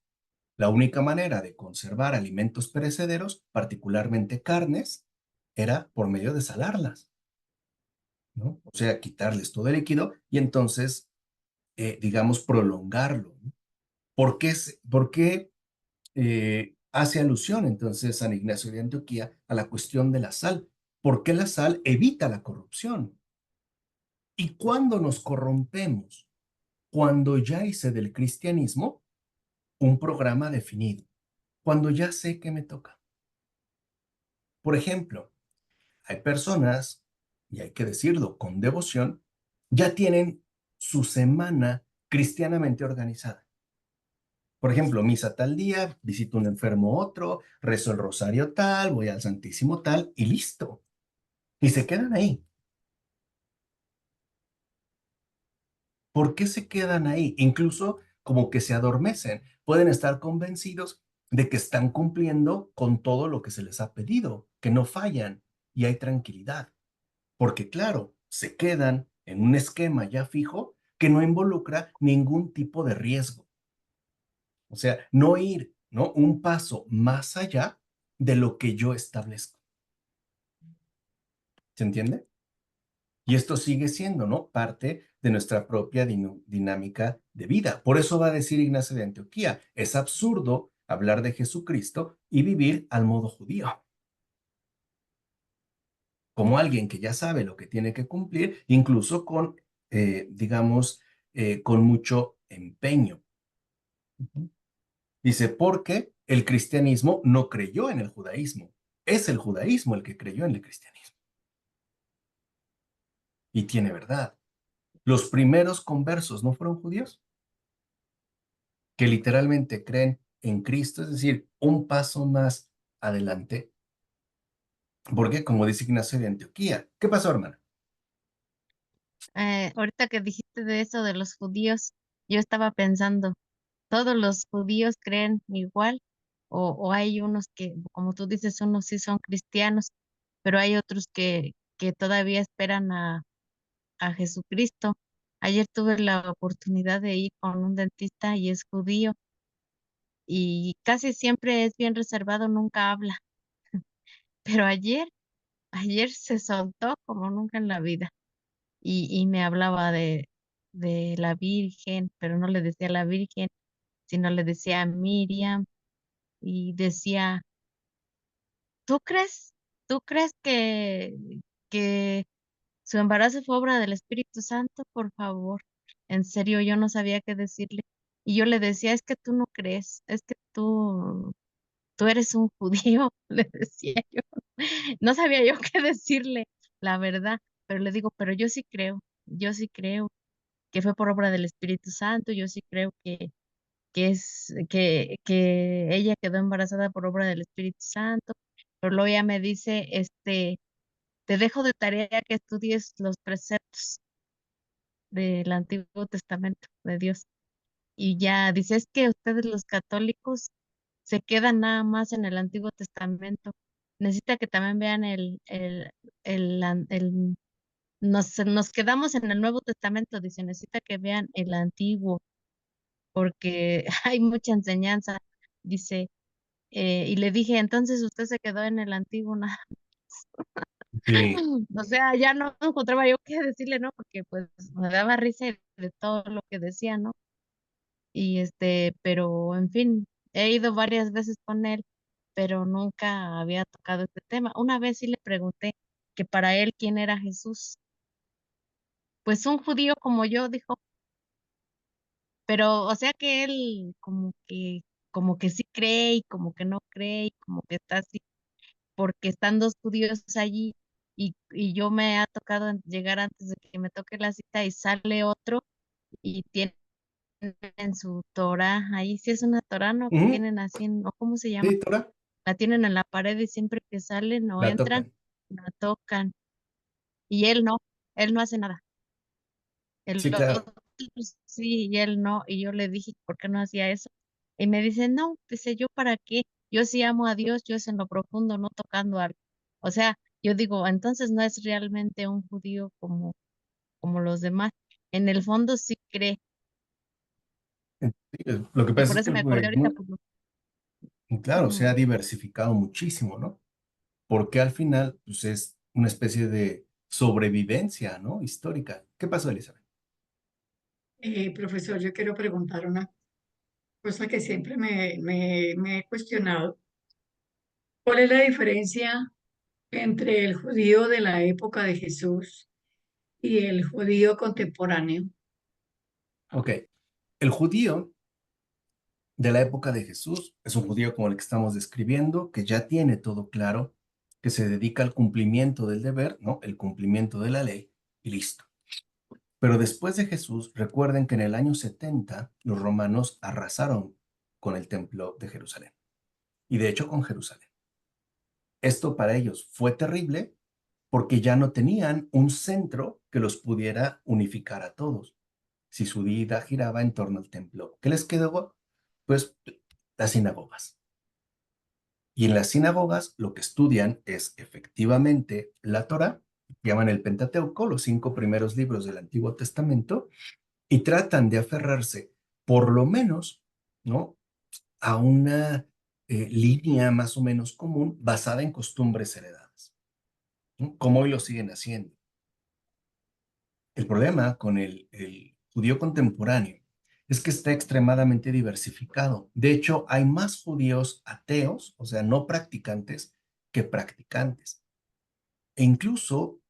La única manera de conservar alimentos perecederos, particularmente carnes, era por medio de salarlas, ¿no? O sea, quitarles todo el líquido y entonces, digamos, prolongarlo, ¿no? Por qué hace alusión entonces San Ignacio de Antioquía a la cuestión de la sal? Porque la sal evita la corrupción. ¿Y cuándo nos corrompemos? Cuando ya hice del cristianismo un programa definido, cuando ya sé que me toca. Por ejemplo, hay personas, y hay que decirlo con devoción, ya tienen su semana cristianamente organizada. Por ejemplo, misa tal día, visito un enfermo otro, rezo el rosario tal, voy al Santísimo tal y listo. Y se quedan ahí. ¿Por qué se quedan ahí? Incluso como que se adormecen. Pueden estar convencidos de que están cumpliendo con todo lo que se les ha pedido, que no fallan y hay tranquilidad. Porque claro, se quedan en un esquema ya fijo que no involucra ningún tipo de riesgo. O sea, no ir, ¿no? Un paso más allá de lo que yo establezco. ¿Se entiende? Y esto sigue siendo, ¿no? Parte de nuestra propia dinámica de vida. Por eso va a decir Ignacio de Antioquía, es absurdo hablar de Jesucristo y vivir al modo judío, como alguien que ya sabe lo que tiene que cumplir, incluso con, digamos, con mucho empeño. Ujú. Dice, porque el cristianismo no creyó en el judaísmo, es el judaísmo el que creyó en el cristianismo. Y tiene verdad. Los primeros conversos no fueron judíos, que literalmente creen en Cristo, es decir, un paso más adelante, porque como dice Ignacio de Antioquía, ¿qué pasó, hermana? Ahorita que dijiste de eso de los judíos, yo estaba pensando, ¿todos los judíos creen igual? O hay unos que, como tú dices, unos sí son cristianos, pero hay otros que todavía esperan a Jesucristo. Ayer tuve la oportunidad de ir con un dentista y es judío y casi siempre es bien reservado, nunca habla, pero ayer se soltó como nunca en la vida. Y me hablaba de la Virgen, pero no le decía la Virgen, sino le decía Miriam y decía, ¿tú crees? ¿Tú crees que su embarazo fue obra del Espíritu Santo? Por favor, en serio, yo no sabía qué decirle. Y yo le decía, es que tú no crees, es que tú eres un judío, le decía yo. No sabía yo qué decirle, la verdad, pero le digo, pero yo sí creo que fue por obra del Espíritu Santo. Yo sí creo que ella quedó embarazada por obra del Espíritu Santo, pero luego ella me dice, te dejo de tarea que estudies los preceptos del Antiguo Testamento de Dios. Y ya dice, es que ustedes los católicos se quedan nada más en el Antiguo Testamento. Necesita que también vean nos quedamos en el Nuevo Testamento, dice, necesita que vean el Antiguo porque hay mucha enseñanza, dice, y le dije, entonces usted se quedó en el antiguo, nada. Sí, O sea, ya no encontraba yo qué decirle, ¿no? Porque pues me daba risa de todo lo que decía, ¿no? Y pero en fin, he ido varias veces con él, pero nunca había tocado este tema. Una vez sí le pregunté que para él quién era Jesús. Pues un judío como yo, dijo, pero o sea que él como que sí cree y como que no cree y como que está así, porque están dos judíos allí y yo me ha tocado llegar antes de que me toque la cita y sale otro y tienen en su Torah, ahí sí es una Torah, ¿no? Que ujú, tienen así, ¿o cómo se llama? sí, Tora, La tienen en la pared y siempre que salen o la entran, tocan. la tocan y él no hace nada. El Sí, claro. otro sí y él no, y yo le dije, ¿por qué no hacía eso? Y me dice, no, dice, ¿yo para qué? Yo sí amo a Dios, yo es en lo profundo, no tocando algo. O sea, yo digo, entonces no es realmente un judío como los demás. En el fondo sí cree. Lo que Y pasa por es que eso el me acordé ahorita, judaísmo, pues, claro, se ujú. ha diversificado muchísimo, ¿no? Porque al final, pues es una especie de sobrevivencia, ¿no? Histórica. ¿Qué pasó, Elizabeth? Profesor, yo quiero preguntar una cosa que siempre me he cuestionado. ¿Cuál es la diferencia entre el judío de la época de Jesús y el judío contemporáneo? Ok, el judío de la época de Jesús es un judío como el que estamos describiendo, que ya tiene todo claro, que se dedica al cumplimiento del deber, ¿no? El cumplimiento de la ley y listo. Pero después de Jesús, recuerden que en el año 70 los romanos arrasaron con el templo de Jerusalén y de hecho con Jerusalén. Esto para ellos fue terrible porque ya no tenían un centro que los pudiera unificar a todos. Si su vida giraba en torno al templo, ¿qué les quedó? Pues las sinagogas. Y en las sinagogas lo que estudian es efectivamente la Torá, llaman el Pentateuco, los 5 primeros libros del Antiguo Testamento, y tratan de aferrarse por lo menos, ¿no? A una línea más o menos común basada en costumbres heredadas, ¿no? Como hoy lo siguen haciendo. El problema con el judío contemporáneo es que está extremadamente diversificado. De hecho, hay más judíos ateos, o sea, no practicantes, que practicantes. E incluso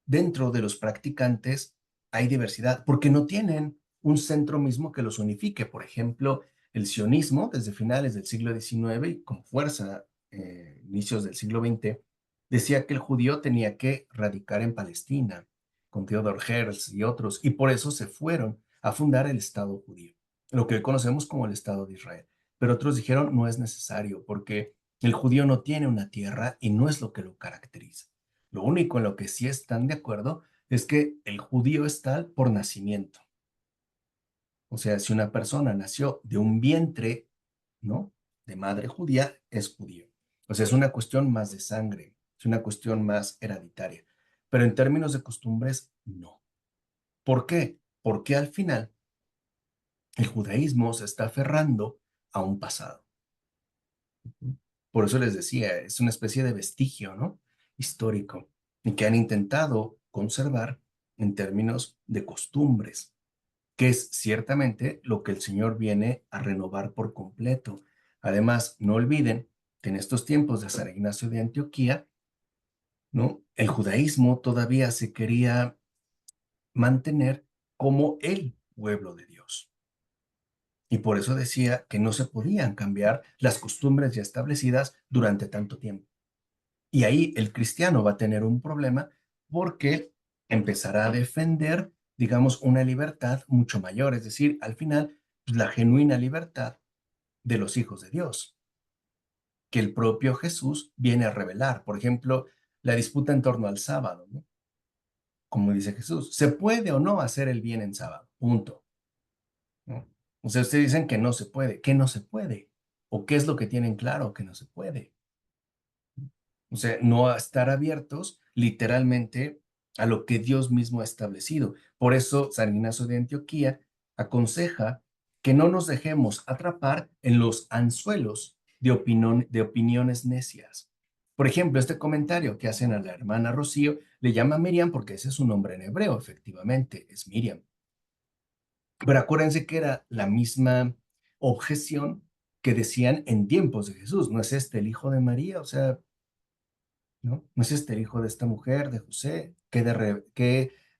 dentro de los practicantes hay diversidad, porque no tienen un centro mismo que los unifique. Por ejemplo, el sionismo, desde finales del siglo XIX y con fuerza inicios del siglo XX, decía que el judío tenía que radicar en Palestina, con Theodor Herzl y otros, y por eso se fueron a fundar el Estado judío, lo que hoy conocemos como el Estado de Israel. Pero otros dijeron no es necesario, porque el judío no tiene una tierra y no es lo que lo caracteriza. Lo único en lo que sí están de acuerdo es que el judío es tal por nacimiento. O sea, si una persona nació de un vientre, ¿no? De madre judía, es judío. O sea, es una cuestión más de sangre, es una cuestión más hereditaria. Pero en términos de costumbres, no. ¿Por qué? Porque al final el judaísmo se está aferrando a un pasado. Por eso les decía, es una especie de vestigio, ¿no? Histórico, y que han intentado conservar en términos de costumbres, que es ciertamente lo que el Señor viene a renovar por completo. Además, no olviden que en estos tiempos de San Ignacio de Antioquía, ¿no? El judaísmo todavía se quería mantener como el pueblo de Dios. Y por eso decía que no se podían cambiar las costumbres ya establecidas durante tanto tiempo. Y ahí el cristiano va a tener un problema porque empezará a defender, digamos, una libertad mucho mayor, es decir, al final, pues, la genuina libertad de los hijos de Dios, que el propio Jesús viene a revelar. Por ejemplo, la disputa en torno al sábado, ¿no? Como dice Jesús, ¿se puede o no hacer el bien en sábado? Punto, ¿no? O sea, ustedes dicen que no se puede. ¿Qué no se puede? ¿O qué es lo que tienen claro que no se puede? O sea, no a estar abiertos literalmente a lo que Dios mismo ha establecido. Por eso San Ignacio de Antioquía aconseja que no nos dejemos atrapar en los anzuelos de opiniones necias. Por ejemplo, este comentario que hacen a la hermana Rocío le llama Miriam porque ese es su nombre en hebreo, efectivamente, es Miriam. Pero acuérdense que era la misma objeción que decían en tiempos de Jesús. ¿No es este el hijo de María? O sea, ¿no? ¿No es este el hijo de esta mujer, de José? ¿Qué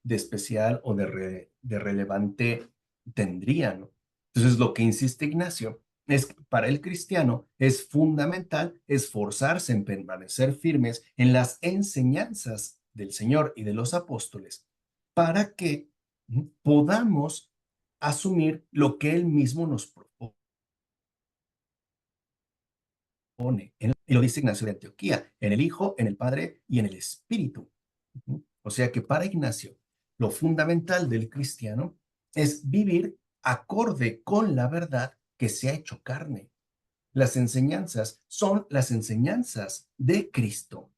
de especial o de relevante tendría, ¿no? Entonces, lo que insiste Ignacio es que para el cristiano es fundamental esforzarse en permanecer firmes en las enseñanzas del Señor y de los apóstoles para que podamos asumir lo que Él mismo nos propone. Y lo dice Ignacio de Antioquía, en el Hijo, en el Padre y en el Espíritu. O sea que para Ignacio, lo fundamental del cristiano es vivir acorde con la verdad que se ha hecho carne. Las enseñanzas son las enseñanzas de Cristo.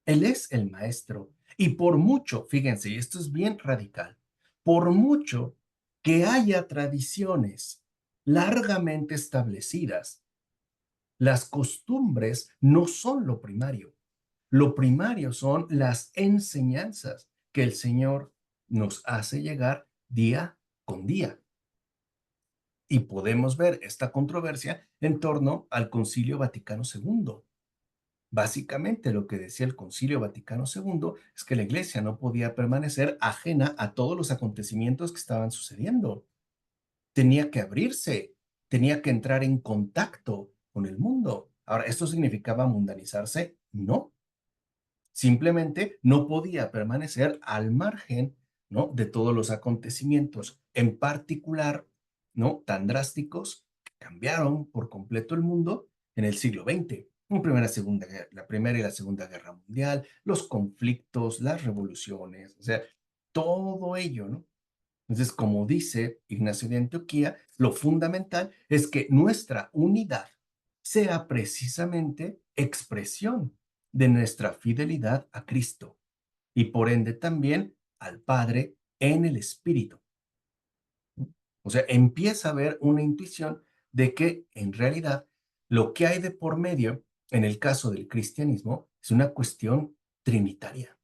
Él es el maestro. Y por mucho, fíjense, y esto es bien radical, por mucho que haya tradiciones largamente establecidas, las costumbres no son lo primario. Lo primario son las enseñanzas que el Señor nos hace llegar día con día. Y podemos ver esta controversia en torno al Concilio Vaticano II. Básicamente lo que decía el Concilio Vaticano II es que la Iglesia no podía permanecer ajena a todos los acontecimientos que estaban sucediendo. Tenía que abrirse, tenía que entrar en contacto con el mundo. Ahora, ¿esto significaba mundanizarse? No. Simplemente no podía permanecer al margen, ¿no?, de todos los acontecimientos, en particular, ¿no?, tan drásticos que cambiaron por completo el mundo en el siglo XX. La Primera y la Segunda Guerra Mundial, los conflictos, las revoluciones, o sea, todo ello, ¿no? Entonces, como dice Ignacio de Antioquía, lo fundamental es que nuestra unidad sea precisamente expresión de nuestra fidelidad a Cristo y por ende también al Padre en el Espíritu. O sea, empieza a haber una intuición de que en realidad lo que hay de por medio en el caso del cristianismo es una cuestión trinitaria.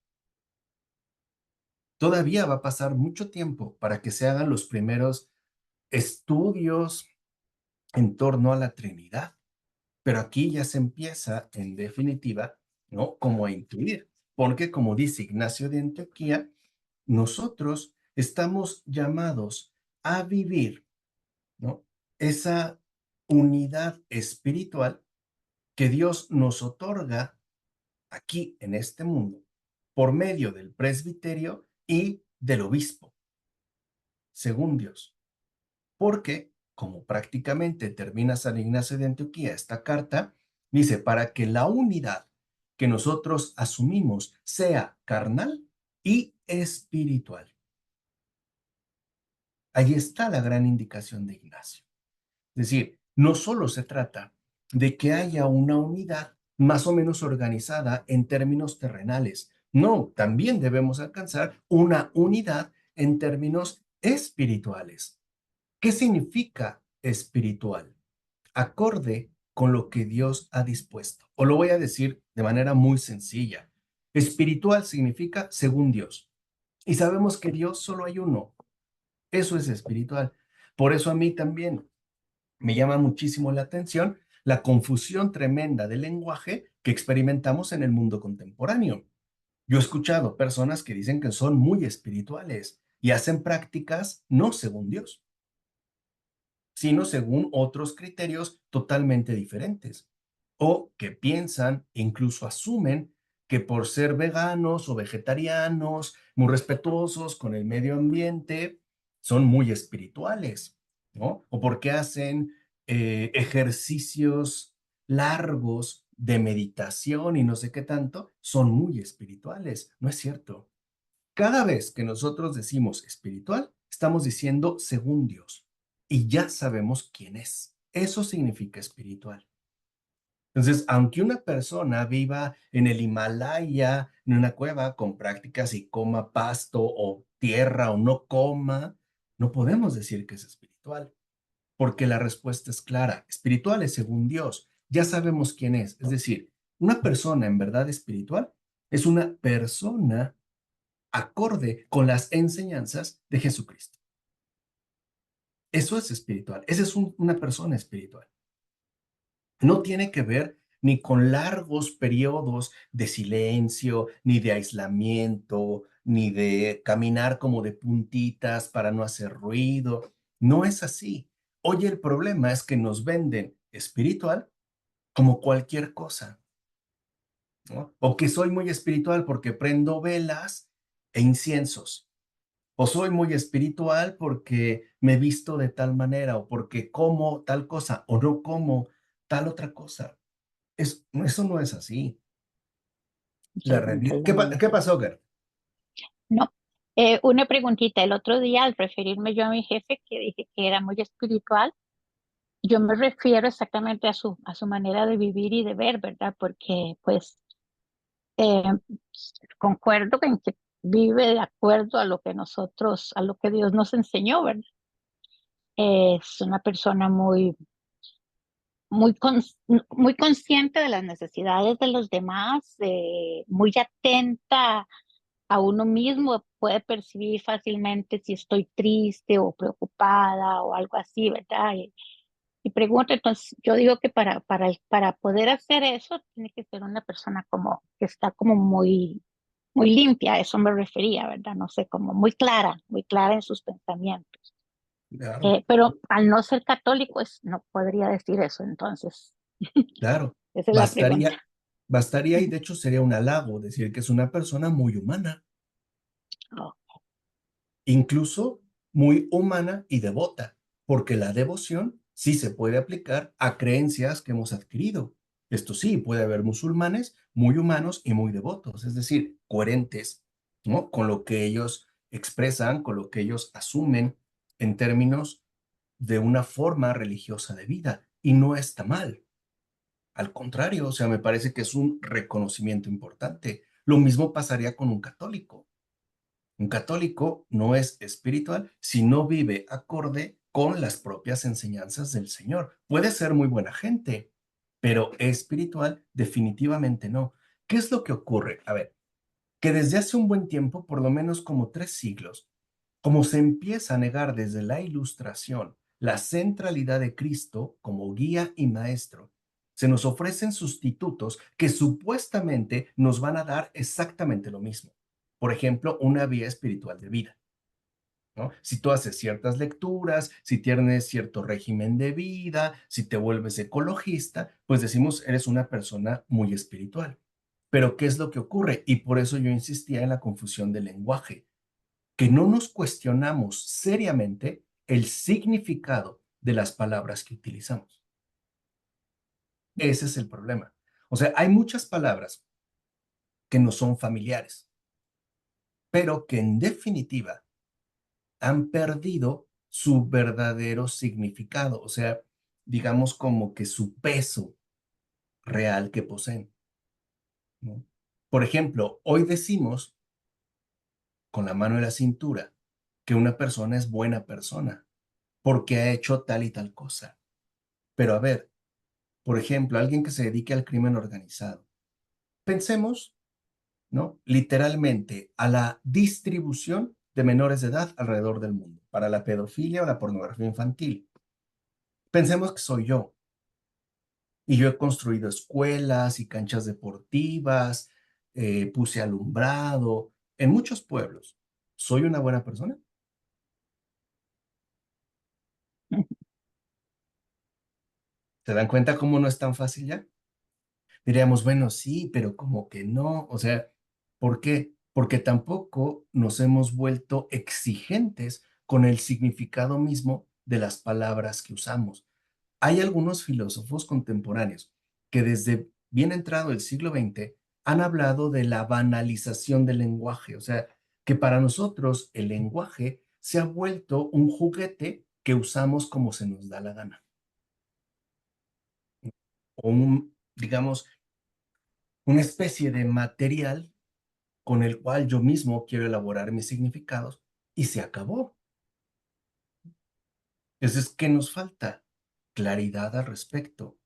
Todavía va a pasar mucho tiempo para que se hagan los primeros estudios en torno a la Trinidad, pero aquí ya se empieza, en definitiva, ¿no?, como a intuir, porque como dice Ignacio de Antioquía, nosotros estamos llamados a vivir, ¿no?, esa unidad espiritual que Dios nos otorga aquí en este mundo por medio del presbiterio y del obispo, según Dios. Porque, como prácticamente termina San Ignacio de Antioquía esta carta, dice, para que la unidad que nosotros asumimos sea carnal y espiritual. Ahí está la gran indicación de Ignacio. Es decir, no solo se trata de que haya una unidad más o menos organizada en términos terrenales. No, también debemos alcanzar una unidad en términos espirituales. ¿Qué significa espiritual? Acorde con lo que Dios ha dispuesto. O lo voy a decir de manera muy sencilla. Espiritual significa según Dios. Y sabemos que Dios solo hay uno. Eso es espiritual. Por eso a mí también me llama muchísimo la atención la confusión tremenda del lenguaje que experimentamos en el mundo contemporáneo. Yo he escuchado personas que dicen que son muy espirituales y hacen prácticas no según Dios, sino según otros criterios totalmente diferentes, o que piensan e incluso asumen que por ser veganos o vegetarianos, muy respetuosos con el medio ambiente, son muy espirituales, ¿no? O porque hacen ejercicios largos de meditación y no sé qué tanto, son muy espirituales. No es cierto. Cada vez que nosotros decimos espiritual, estamos diciendo según Dios y ya sabemos quién es. Eso significa espiritual. Entonces, aunque una persona viva en el Himalaya, en una cueva con prácticas y coma pasto o tierra o no coma, no podemos decir que es espiritual, porque la respuesta es clara. Espiritual es según Dios. Ya sabemos quién es. Es decir, una persona en verdad espiritual es una persona acorde con las enseñanzas de Jesucristo. Eso es espiritual. Esa es una persona espiritual. No tiene que ver ni con largos periodos de silencio, ni de aislamiento, ni de caminar como de puntitas para no hacer ruido. No es así. Hoy el problema es que nos venden espiritual como cualquier cosa, ¿no? O que soy muy espiritual porque prendo velas e inciensos. O soy muy espiritual porque me visto de tal manera, o porque como tal cosa, o no como tal otra cosa. Eso no es así. La Pregunta realidad. la ¿Qué pasó, Gert? No. Una preguntita. El otro día, al referirme yo a mi jefe, que dije que era muy espiritual, yo me refiero exactamente a su manera de vivir y de ver, ¿verdad? Porque pues eh, concuerdo en que vive de acuerdo a lo que nosotros, a lo que Dios nos enseñó, ¿verdad? Es una persona muy consciente de las necesidades de los demás, muy atenta a uno mismo, puede percibir fácilmente si estoy triste o preocupada o algo así, ¿verdad? Y pregunta, entonces yo digo que para poder hacer eso tiene que ser una persona como que está como muy limpia, a eso me refería, ¿verdad? No sé, como muy clara en sus pensamientos. Claro, Pero al no ser católico, no podría decir eso, entonces, claro. esa es la pregunta. Bastaría y de hecho sería un halago decir que es una persona muy humana, Oh, incluso muy humana y devota, porque la devoción sí se puede aplicar a creencias que hemos adquirido. Esto sí, puede haber musulmanes muy humanos y muy devotos, es decir, coherentes, ¿no? Con lo que ellos expresan, con lo que ellos asumen en términos de una forma religiosa de vida. Y no está mal. Al contrario, o sea, me parece que es un reconocimiento importante. Lo mismo pasaría con un católico. Un católico no es espiritual si no vive acorde con las propias enseñanzas del Señor. Puede ser muy buena gente, pero espiritual definitivamente no. ¿Qué es lo que ocurre? A ver, que desde hace un buen tiempo, por lo menos como 3 siglos, como se empieza a negar desde la Ilustración la centralidad de Cristo como guía y maestro, se nos ofrecen sustitutos que supuestamente nos van a dar exactamente lo mismo. Por ejemplo, una vía espiritual de vida, ¿no? Si tú haces ciertas lecturas, si tienes cierto régimen de vida, si te vuelves ecologista, pues decimos, eres una persona muy espiritual. Pero ¿qué es lo que ocurre? Y por eso yo insistía en la confusión del lenguaje, que no nos cuestionamos seriamente el significado de las palabras que utilizamos. Ese es el problema. O sea, hay muchas palabras que no son familiares, pero que en definitiva han perdido su verdadero significado, o sea, digamos como que su peso real que poseen, ¿no? Por ejemplo, hoy decimos con la mano en la cintura que una persona es buena persona porque ha hecho tal y tal cosa. Pero a ver, por ejemplo, alguien que se dedique al crimen organizado. Pensemos, ¿no? Literalmente a la distribución de menores de edad alrededor del mundo para la pedofilia o la pornografía infantil. Pensemos que soy yo y yo he construido escuelas y canchas deportivas, puse alumbrado en muchos pueblos. ¿Soy una buena persona? ¿Se dan cuenta cómo no es tan fácil ya? Diríamos, bueno, sí, pero como que no. O sea, ¿por qué? Porque tampoco nos hemos vuelto exigentes con el significado mismo de las palabras que usamos. Hay algunos filósofos contemporáneos que desde bien entrado el siglo XX han hablado de la banalización del lenguaje, o sea, que para nosotros el lenguaje se ha vuelto un juguete que usamos como se nos da la gana, o digamos, una especie de material con el cual yo mismo quiero elaborar mis significados y se acabó. Entonces, ¿qué nos falta? Claridad al respecto,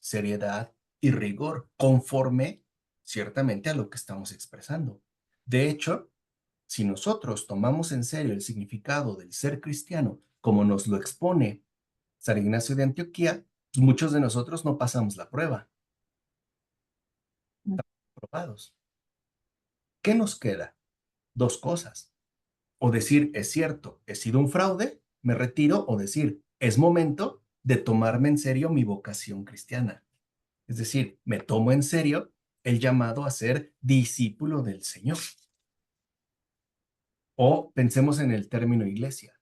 seriedad y rigor, conforme ciertamente a lo que estamos expresando. De hecho, si nosotros tomamos en serio el significado del ser cristiano, como nos lo expone San Ignacio de Antioquía, pues muchos de nosotros no pasamos la prueba, probados. ¿Qué nos queda? Dos cosas. O decir, es cierto, he sido un fraude, me retiro, o decir, es momento de tomarme en serio mi vocación cristiana. Es decir, me tomo en serio el llamado a ser discípulo del Señor. O pensemos en el término iglesia.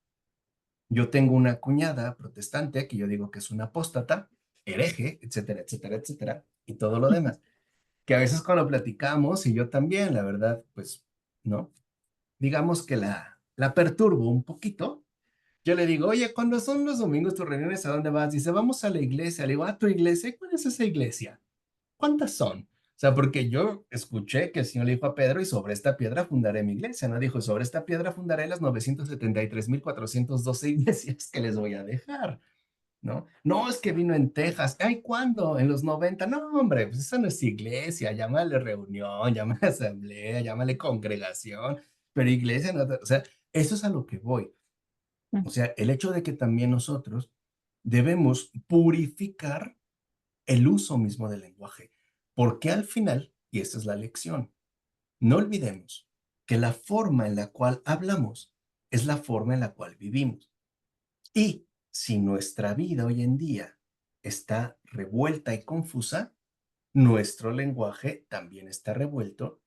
Yo tengo una cuñada protestante que yo digo que es una apóstata, hereje, etcétera, etcétera, etcétera, y todo lo demás, que a veces cuando platicamos, y yo también, la verdad, pues, ¿no? Digamos que la perturbo un poquito, Yo le digo, oye, cuando son los domingos tus reuniones, ¿a dónde vas? Dice, vamos a la iglesia. Le digo, ¿a tu iglesia? ¿Cuál es esa iglesia? ¿Cuántas son? O sea, porque yo escuché que el Señor le dijo a Pedro, y sobre esta piedra fundaré mi iglesia, ¿no? Dijo, sobre esta piedra fundaré las 973,412 iglesias que les voy a dejar, ¿no? No, es que vino en Texas. Ay, ¿cuándo? En los 90. No, hombre, pues esa no es iglesia. Llámale reunión, llámale asamblea, llámale congregación, pero iglesia no. O sea, eso es a lo que voy. O sea, el hecho de que también nosotros debemos purificar el uso mismo del lenguaje, porque al final, y esta es la lección, no olvidemos que la forma en la cual hablamos es la forma en la cual vivimos. Y si nuestra vida hoy en día está revuelta y confusa, nuestro lenguaje también está revuelto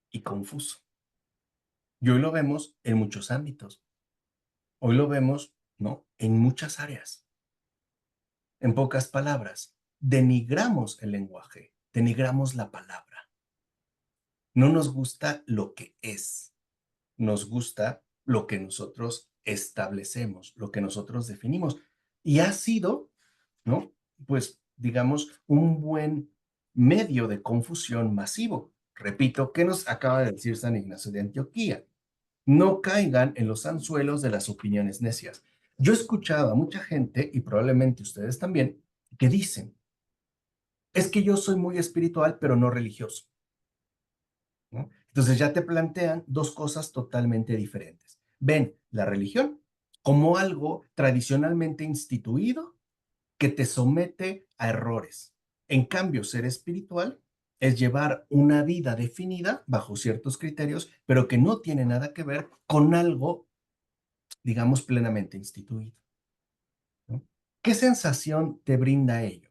y confuso. Y hoy lo vemos en muchos ámbitos. Hoy lo vemos, ¿no? En muchas áreas. En pocas palabras, denigramos el lenguaje, denigramos la palabra. No nos gusta lo que es, nos gusta lo que nosotros establecemos, lo que nosotros definimos. Y ha sido, ¿no? Pues, digamos, un buen medio de confusión masivo. Repito, ¿qué nos acaba de decir San Ignacio de Antioquía? No caigan en los anzuelos de las opiniones necias. Yo he escuchado a mucha gente, y probablemente ustedes también, que dicen, es que yo soy muy espiritual, pero no religioso, ¿no? Entonces ya te plantean dos cosas totalmente diferentes. Ven la religión como algo tradicionalmente instituido que te somete a errores. En cambio, ser espiritual es llevar una vida definida bajo ciertos criterios, pero que no tiene nada que ver con algo, digamos, plenamente instituido, ¿no? ¿Qué sensación te brinda ello?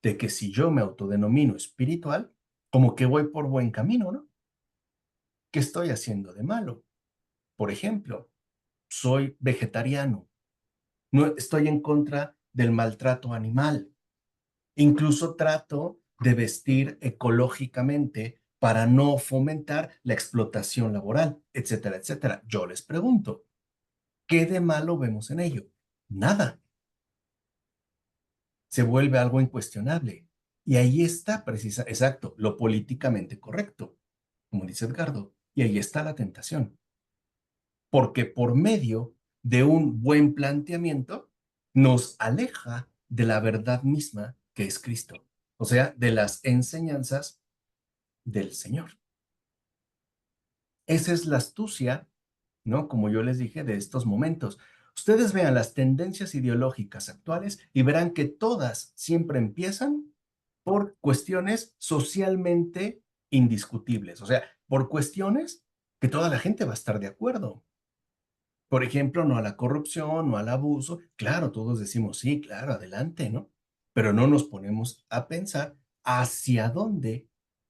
De que si yo me autodenomino espiritual, como que voy por buen camino, ¿no? ¿Qué estoy haciendo de malo? Por ejemplo, soy vegetariano, no estoy en contra del maltrato animal, incluso trato de vestir ecológicamente para no fomentar la explotación laboral, etcétera, etcétera. Yo les pregunto, ¿qué de malo vemos en ello? Nada. Se vuelve algo incuestionable. Y ahí está exacto, lo políticamente correcto, como dice Edgardo. Y ahí está la tentación. Porque por medio de un buen planteamiento nos aleja de la verdad misma que es Cristo, o sea, de las enseñanzas del Señor. Esa es la astucia, ¿no? Como yo les dije, de estos momentos. Ustedes vean las tendencias ideológicas actuales y verán que todas siempre empiezan por cuestiones socialmente indiscutibles, o sea, por cuestiones que toda la gente va a estar de acuerdo. Por ejemplo, no a la corrupción, no al abuso. Claro, todos decimos, sí, claro, adelante, ¿no? Pero no nos ponemos a pensar hacia dónde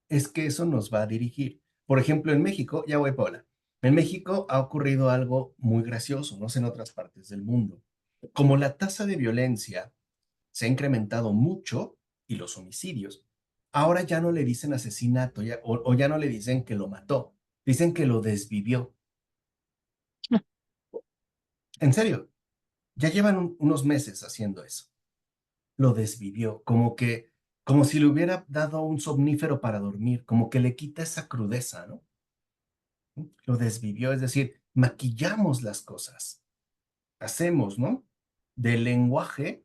es que eso nos va a dirigir. Por ejemplo, en México, ya voy, Paula, en México ha ocurrido algo muy gracioso, no sé en otras partes del mundo. Como la tasa de violencia se ha incrementado mucho y los homicidios, ahora ya no le dicen asesinato o ya no le dicen que lo mató, dicen que lo desvivió. En serio, ya llevan unos meses haciendo eso. Lo desvivió, como si le hubiera dado un somnífero para dormir, como que le quita esa crudeza, ¿no? Lo desvivió, es decir, maquillamos las cosas, hacemos, ¿no? Del lenguaje,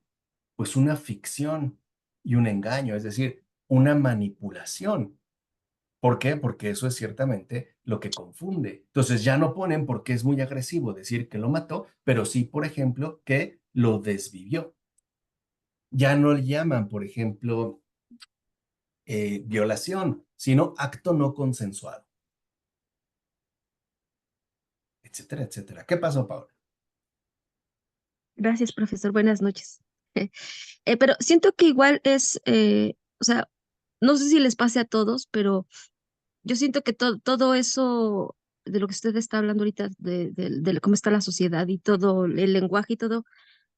pues una ficción y un engaño, es decir, una manipulación. ¿Por qué? Porque eso es ciertamente lo que confunde. Entonces ya no ponen porque es muy agresivo decir que lo mató, pero sí, por ejemplo, que lo desvivió. Ya no le llaman, por ejemplo, violación, sino acto no consensuado, etcétera, etcétera. ¿Qué pasó, Paula? Gracias, profesor. Buenas noches. Pero siento que igual es, o sea, no sé si les pase a todos, pero yo siento que todo eso de lo que usted está hablando ahorita, de cómo está la sociedad y todo, el lenguaje y todo,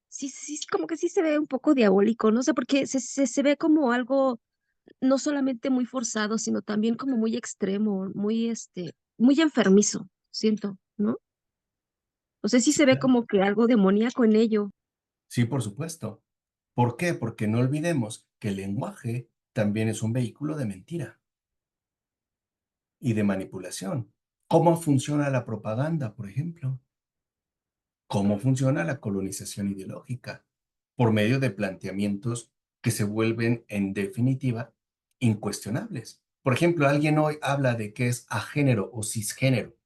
sí, sí, sí, como que sí se ve un poco diabólico, no sé, porque se ve como algo no solamente muy forzado, sino también como muy extremo, muy, muy enfermizo, siento, ¿no? O sea, sí se ve Claro. como que algo demoníaco en ello. Sí, por supuesto. ¿Por qué? Porque no olvidemos que el lenguaje también es un vehículo de mentira y de manipulación. ¿Cómo funciona la propaganda, por ejemplo? ¿Cómo funciona la colonización ideológica? Por medio de planteamientos que se vuelven, en definitiva, incuestionables. Por ejemplo, alguien hoy habla de qué es agénero o cisgénero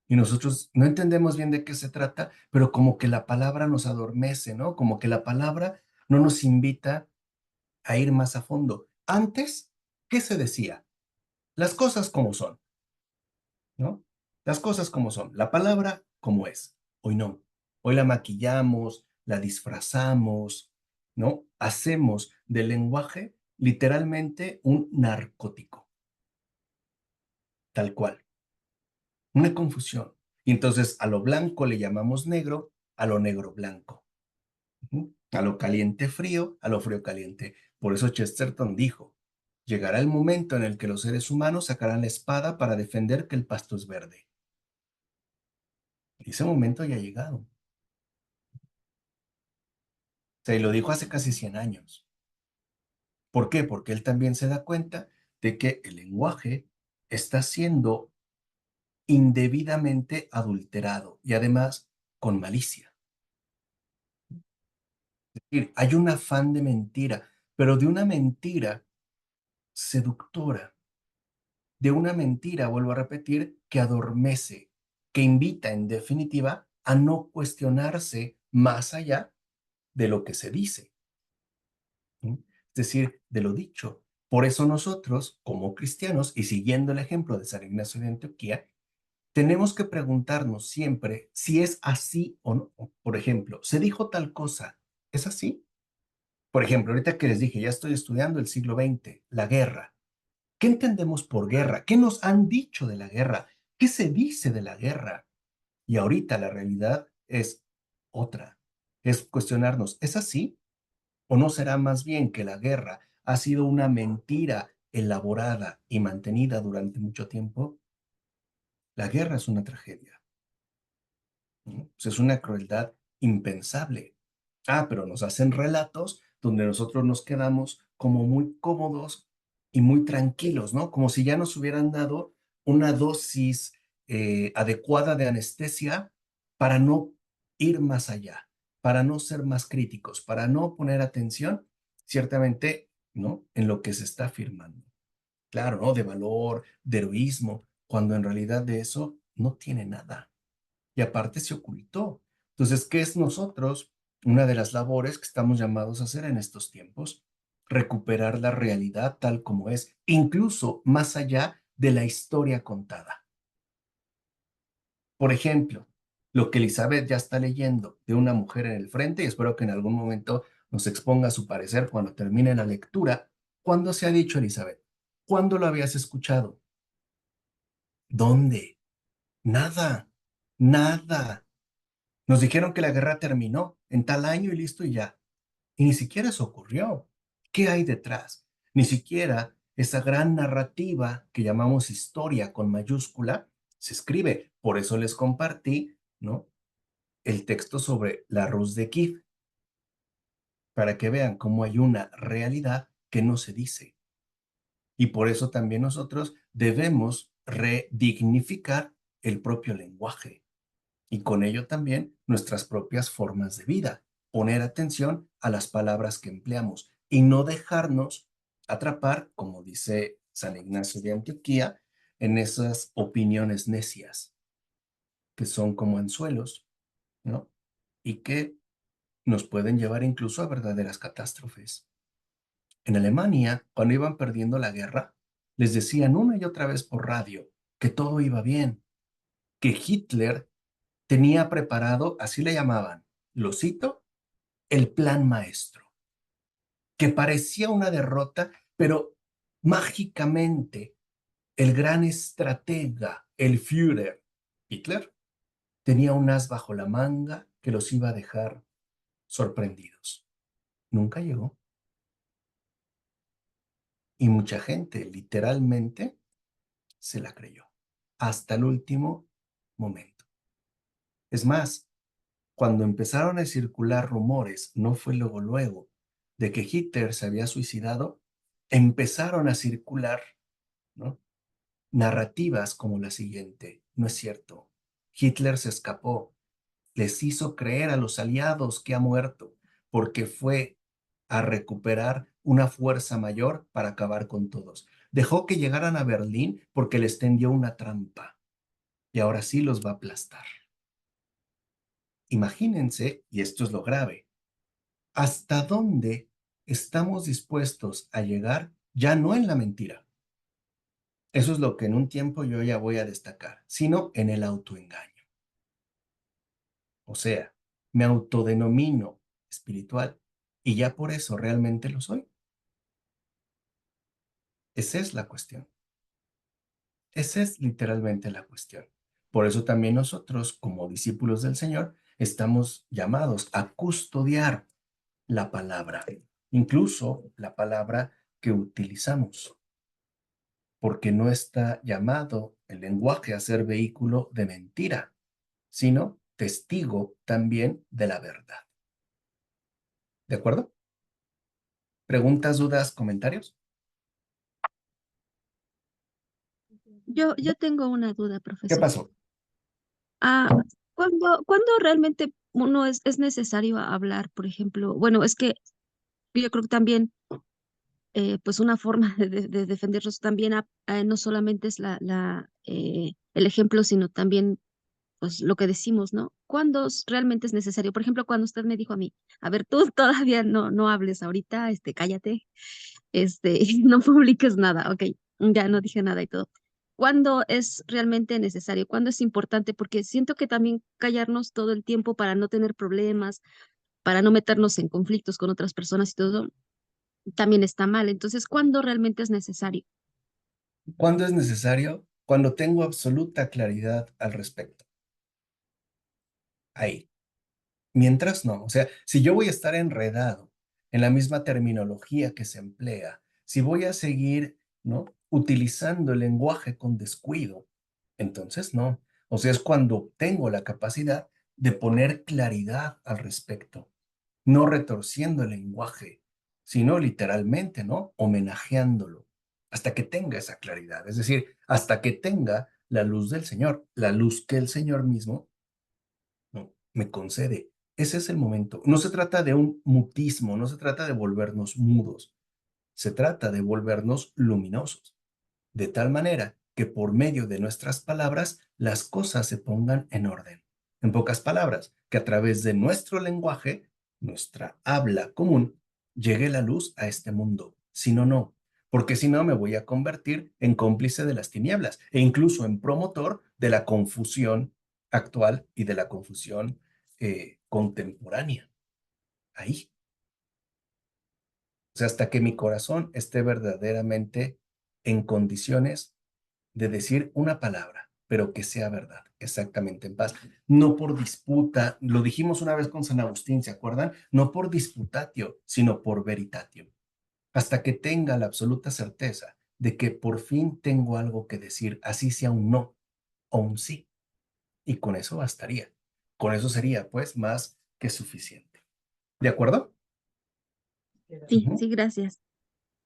y nosotros no entendemos bien de qué se trata, pero como que la palabra nos adormece, ¿no? Como que la palabra no nos invita a ir más a fondo. Antes, ¿qué se decía? Las cosas como son, ¿no? Las cosas como son. La palabra como es. Hoy no. Hoy la maquillamos, la disfrazamos, ¿no? Hacemos del lenguaje literalmente un narcótico, tal cual. Una confusión. Y entonces a lo blanco le llamamos negro, a lo negro blanco. A lo caliente frío, a lo frío caliente. Por eso Chesterton dijo, llegará el momento en el que los seres humanos sacarán la espada para defender que el pasto es verde. Y ese momento ya ha llegado. O sea, y lo dijo hace casi 100 años. ¿Por qué? Porque él también se da cuenta de que el lenguaje está siendo indebidamente adulterado y además con malicia. Es decir, hay un afán de mentira, pero de una mentira seductora, de una mentira, vuelvo a repetir, que adormece, que invita en definitiva a no cuestionarse más allá de lo que se dice, ¿sí? Es decir, de lo dicho. Por eso nosotros, como cristianos, y siguiendo el ejemplo de San Ignacio de Antioquía, tenemos que preguntarnos siempre si es así o no. Por ejemplo, se dijo tal cosa, ¿es así? Por ejemplo, ahorita que les dije, ya estoy estudiando el siglo XX, la guerra. ¿Qué entendemos por guerra? ¿Qué nos han dicho de la guerra? ¿Qué se dice de la guerra? Y ahorita la realidad es otra. Es cuestionarnos, ¿es así? ¿O no será más bien que la guerra ha sido una mentira elaborada y mantenida durante mucho tiempo? La guerra es una tragedia, ¿no? Pues es una crueldad impensable. Ah, pero nos hacen relatos donde nosotros nos quedamos como muy cómodos y muy tranquilos, ¿no? Como si ya nos hubieran dado una dosis adecuada de anestesia para no ir más allá, para no ser más críticos, para no poner atención, ciertamente, ¿no? En lo que se está afirmando. Claro, ¿no? De valor, de heroísmo, cuando en realidad de eso no tiene nada y aparte se ocultó. Entonces, ¿qué es nosotros? Una de las labores que estamos llamados a hacer en estos tiempos, recuperar la realidad tal como es, incluso más allá de la historia contada. Por ejemplo, lo que Elizabeth ya está leyendo de una mujer en el frente, y espero que en algún momento nos exponga su parecer cuando termine la lectura. ¿Cuándo se ha dicho, Elizabeth? ¿Cuándo lo habías escuchado? ¿Dónde? Nada, nada. Nos dijeron que la guerra terminó en tal año y listo y ya. Y ni siquiera eso ocurrió. ¿Qué hay detrás? Ni siquiera esa gran narrativa que llamamos historia con mayúscula se escribe. Por eso les compartí, ¿no? El texto sobre la Rus de Kiev, para que vean cómo hay una realidad que no se dice. Y por eso también nosotros debemos redignificar el propio lenguaje y con ello también nuestras propias formas de vida. Poner atención a las palabras que empleamos y no dejarnos atrapar, como dice San Ignacio de Antioquía, en esas opiniones necias que son como anzuelos, ¿no? Y que nos pueden llevar incluso a verdaderas catástrofes. En Alemania, cuando iban perdiendo la guerra, les decían una y otra vez por radio que todo iba bien, que Hitler tenía preparado, así le llamaban, lo cito, el plan maestro, que parecía una derrota, pero mágicamente el gran estratega, el Führer, Hitler, tenía un as bajo la manga que los iba a dejar sorprendidos. Nunca llegó. Y mucha gente literalmente se la creyó hasta el último momento. Es más, cuando empezaron a circular rumores, no fue luego, de que Hitler se había suicidado, empezaron a circular, ¿no?, narrativas como la siguiente: no es cierto, Hitler se escapó, les hizo creer a los aliados que ha muerto, porque fue a recuperar una fuerza mayor para acabar con todos. Dejó que llegaran a Berlín porque les tendió una trampa y ahora sí los va a aplastar. Imagínense, y esto es lo grave, hasta dónde estamos dispuestos a llegar, ya no en la mentira. Eso es lo que en un tiempo yo ya voy a destacar, sino en el autoengaño. O sea, me autodenomino espiritual y ya por eso realmente lo soy. Esa es la cuestión. Esa es literalmente la cuestión. Por eso también nosotros, como discípulos del Señor, estamos llamados a custodiar la palabra, incluso la palabra que utilizamos, porque no está llamado el lenguaje a ser vehículo de mentira, sino testigo también de la verdad. ¿De acuerdo? ¿Preguntas, dudas, comentarios? Yo tengo una duda, ¿Qué profesor. pasó? ¿Cuándo realmente uno es necesario hablar, por ejemplo? Bueno, es que yo creo que también, pues una forma de defendernos también no solamente es el ejemplo, sino también pues lo que decimos, ¿no? ¿Cuándo realmente es necesario? Por ejemplo, cuando usted me dijo a mí, a ver, tú todavía no hables ahorita, cállate, no publiques nada, ok, ya no dije nada y todo. ¿Cuándo es realmente necesario? ¿Cuándo es importante? Porque siento que también callarnos todo el tiempo para no tener problemas, para no meternos en conflictos con otras personas y todo, también está mal. Entonces, ¿cuándo realmente es necesario? ¿Cuándo es necesario? Cuando tengo absoluta claridad al respecto. Ahí. Mientras no. O sea, si yo voy a estar enredado en la misma terminología que se emplea, si voy a seguir, ¿no?, utilizando el lenguaje con descuido, entonces no. O sea, es cuando tengo la capacidad de poner claridad al respecto, no retorciendo el lenguaje, sino literalmente, ¿no?, homenajeándolo, hasta que tenga esa claridad. Es decir, hasta que tenga la luz del Señor, la luz que el Señor mismo, ¿no?, me concede. Ese es el momento. No se trata de un mutismo, no se trata de volvernos mudos, se trata de volvernos luminosos, de tal manera que por medio de nuestras palabras las cosas se pongan en orden. En pocas palabras, que a través de nuestro lenguaje, nuestra habla común, llegue la luz a este mundo. Si no, no. Porque si no, me voy a convertir en cómplice de las tinieblas e incluso en promotor de la confusión actual y de la confusión contemporánea. Ahí. O sea, hasta que mi corazón esté verdaderamente en condiciones de decir una palabra, pero que sea verdad, exactamente, en paz. No por disputa, lo dijimos una vez con San Agustín, ¿se acuerdan? No por disputatio, sino por veritatio. Hasta que tenga la absoluta certeza de que por fin tengo algo que decir, así sea un no o un sí. Y con eso bastaría. Con eso sería, pues, más que suficiente. ¿De acuerdo? Sí, Ujú. sí, gracias.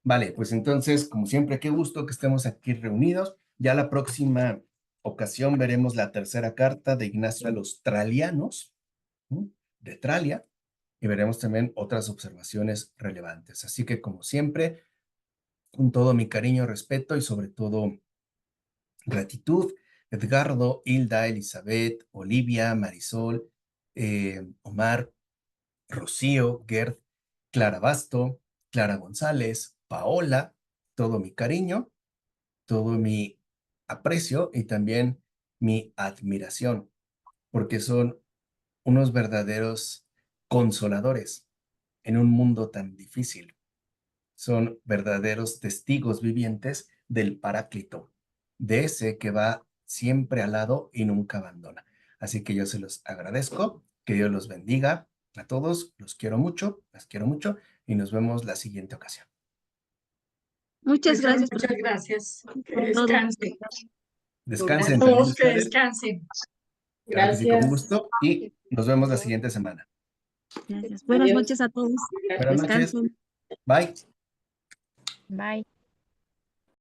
Vale, pues entonces, como siempre, qué gusto que estemos aquí reunidos. Ya la próxima ocasión veremos la tercera carta de Ignacio a los Tralianos, ¿no?, de Tralia, y veremos también otras observaciones relevantes. Así que, como siempre, con todo mi cariño, respeto y sobre todo gratitud, Edgardo, Hilda, Elizabeth, Olivia, Marisol, Omar, Rocío, Gerd, Clara Basto, Clara González, Paola, todo mi cariño, todo mi aprecio y también mi admiración, porque son unos verdaderos consoladores en un mundo tan difícil. Son verdaderos testigos vivientes del Paráclito, de ese que va siempre al lado y nunca abandona. Así que yo se los agradezco, que Dios los bendiga a todos, los quiero mucho, las quiero mucho y nos vemos la siguiente ocasión. Muchas gracias Muchas gracias. Que por todo. descansen. Descansen A también todos que ustedes. descansen. Claro que sí, con Gracias. gusto. Y nos vemos la siguiente semana. Gracias. Buenas Adiós. noches a todos. Buenas noches. Descansen. Bye. Bye.